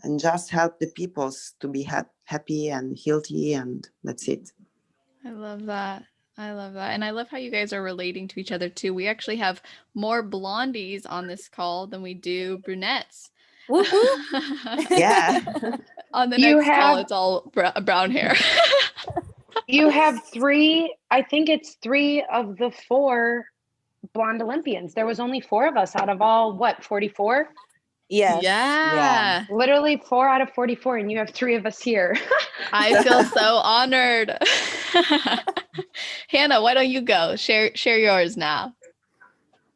and just help the peoples to be happy and healthy, and that's it. I love that. I love that. And I love how you guys are relating to each other too. We actually have more blondies on this call than we do brunettes. Whoop, whoop. Yeah. On the You next call, have- it's all brown hair. You have I think it's 3 of the 4 blonde Olympians. There was only 4 of us out of all, what, 44? Yes. Yeah. Literally 4 out of 44, and you have 3 of us here. I feel so honored. Hannah, why don't you go? Share yours now.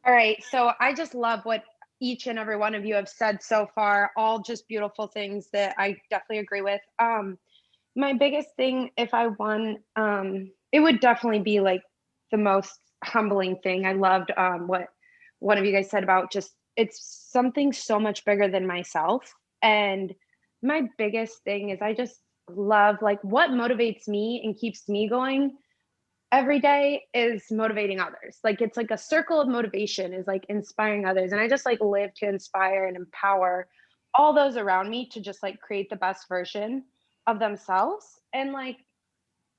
All right. So I just love what each and every one of you have said so far. All just beautiful things that I definitely agree with. My biggest thing, if I won, it would definitely be like the most humbling thing. I loved what one of you guys said about just it's something so much bigger than myself. And my biggest thing is I just love like what motivates me and keeps me going every day is motivating others. Like it's like a circle of motivation is like inspiring others. And I just like live to inspire and empower all those around me to just like create the best version of themselves. And like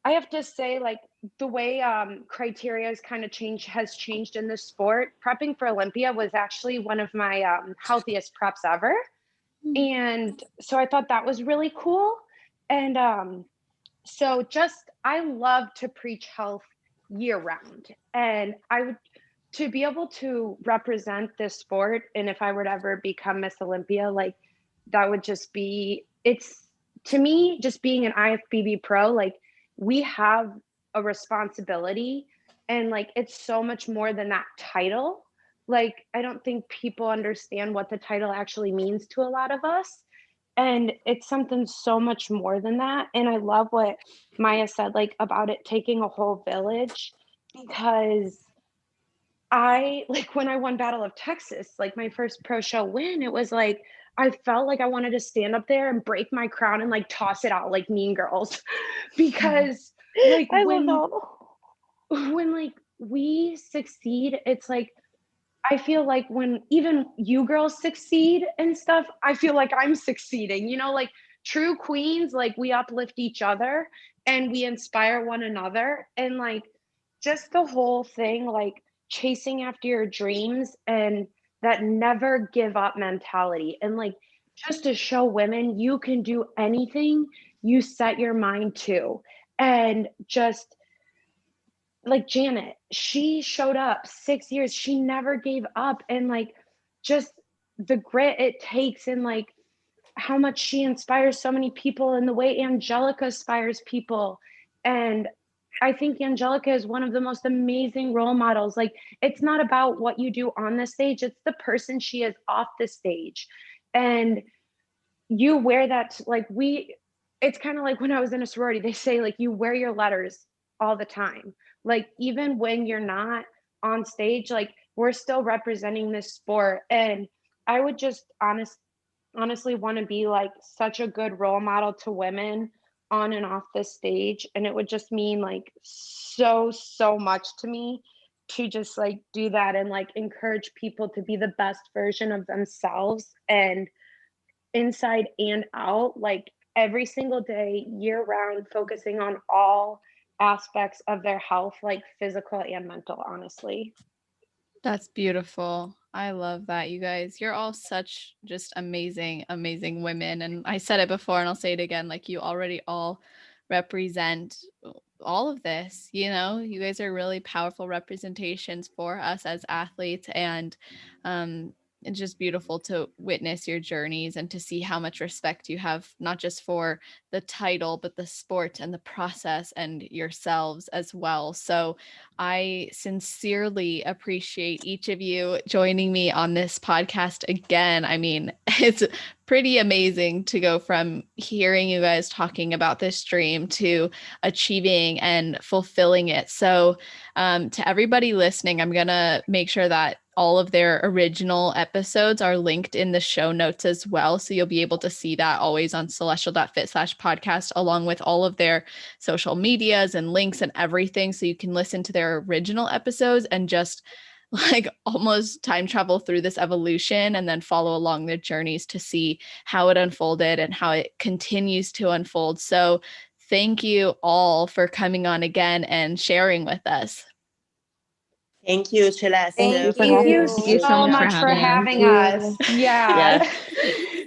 I have to say, like the way criteria has changed in this sport. Prepping for Olympia was actually one of my healthiest preps ever. And so I thought that was really cool. And so just I love to preach health year round. And I would to be able to represent this sport, and if I were to ever become Miss Olympia, like that would just be it's to me, just being an IFBB pro, like we have a responsibility, and like it's so much more than that title. Like I don't think people understand what the title actually means to a lot of us. And it's something so much more than that. And I love what Maya said, like about it taking a whole village, because I like when I won Battle of Texas, like my first pro show win, it was like I felt like I wanted to stand up there and break my crown and like toss it out like Mean Girls. Because like I love when like we succeed, it's like I feel like when even you girls succeed and stuff, I feel like I'm succeeding, like true queens, like we uplift each other and we inspire one another. And like just the whole thing, like chasing after your dreams and that never give up mentality. And like just to show women you can do anything you set your mind to. And just like Janet, she showed up 6 years. She never gave up. And like just the grit it takes, and like how much she inspires so many people, and the way Angelica inspires people. And I think Angelica is one of the most amazing role models. Like it's not about what you do on the stage, it's the person she is off the stage. And you wear that like it's kind of like when I was in a sorority, they say like you wear your letters all the time. Like even when you're not on stage, like we're still representing this sport. And I would just honestly want to be like such a good role model to women on and off the stage. And it would just mean like so much to me to just like do that and like encourage people to be the best version of themselves. And inside and out, like every single day, year round, focusing on all aspects of their health, like physical and mental, honestly. That's beautiful. I love that, you guys. You're all such just amazing, amazing women. And I said it before and I'll say it again, like you already all represent all of this, you know, you guys are really powerful representations for us as athletes. And it's just beautiful to witness your journeys and to see how much respect you have, not just for the title, but the sport and the process and yourselves as well. So I sincerely appreciate each of you joining me on this podcast again. I mean, it's pretty amazing to go from hearing you guys talking about this dream to achieving and fulfilling it. So to everybody listening, I'm going to make sure that all of their original episodes are linked in the show notes as well. So you'll be able to see that always on celestial.fit/podcast, along with all of their social medias and links and everything. So you can listen to their original episodes and just like almost time travel through this evolution and then follow along their journeys to see how it unfolded and how it continues to unfold. So thank you all for coming on again and sharing with us. Thank you, Celeste. Thank Thank you you so much for having us. Yeah.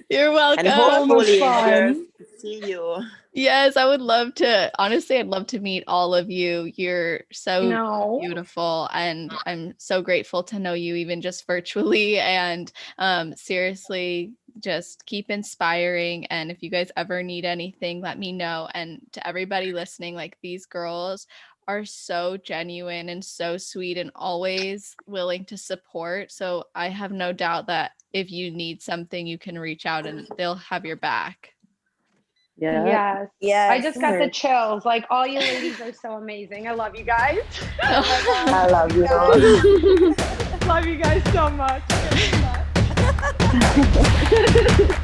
You're welcome. And So much hopefully, fun. girls, see you. Yes, I would love to. Honestly, I'd love to meet all of you. You're so No. beautiful, and I'm so grateful to know you even just virtually. And seriously, just keep inspiring. And if you guys ever need anything, let me know. And to everybody listening, like these girls are so genuine and so sweet and always willing to support. So I have no doubt that if you need something, you can reach out and they'll have your back. Yeah. Yes. Yes. I just got the chills. Like, all you ladies are so amazing. I love you guys. Oh my God. I love you. Love you guys so much.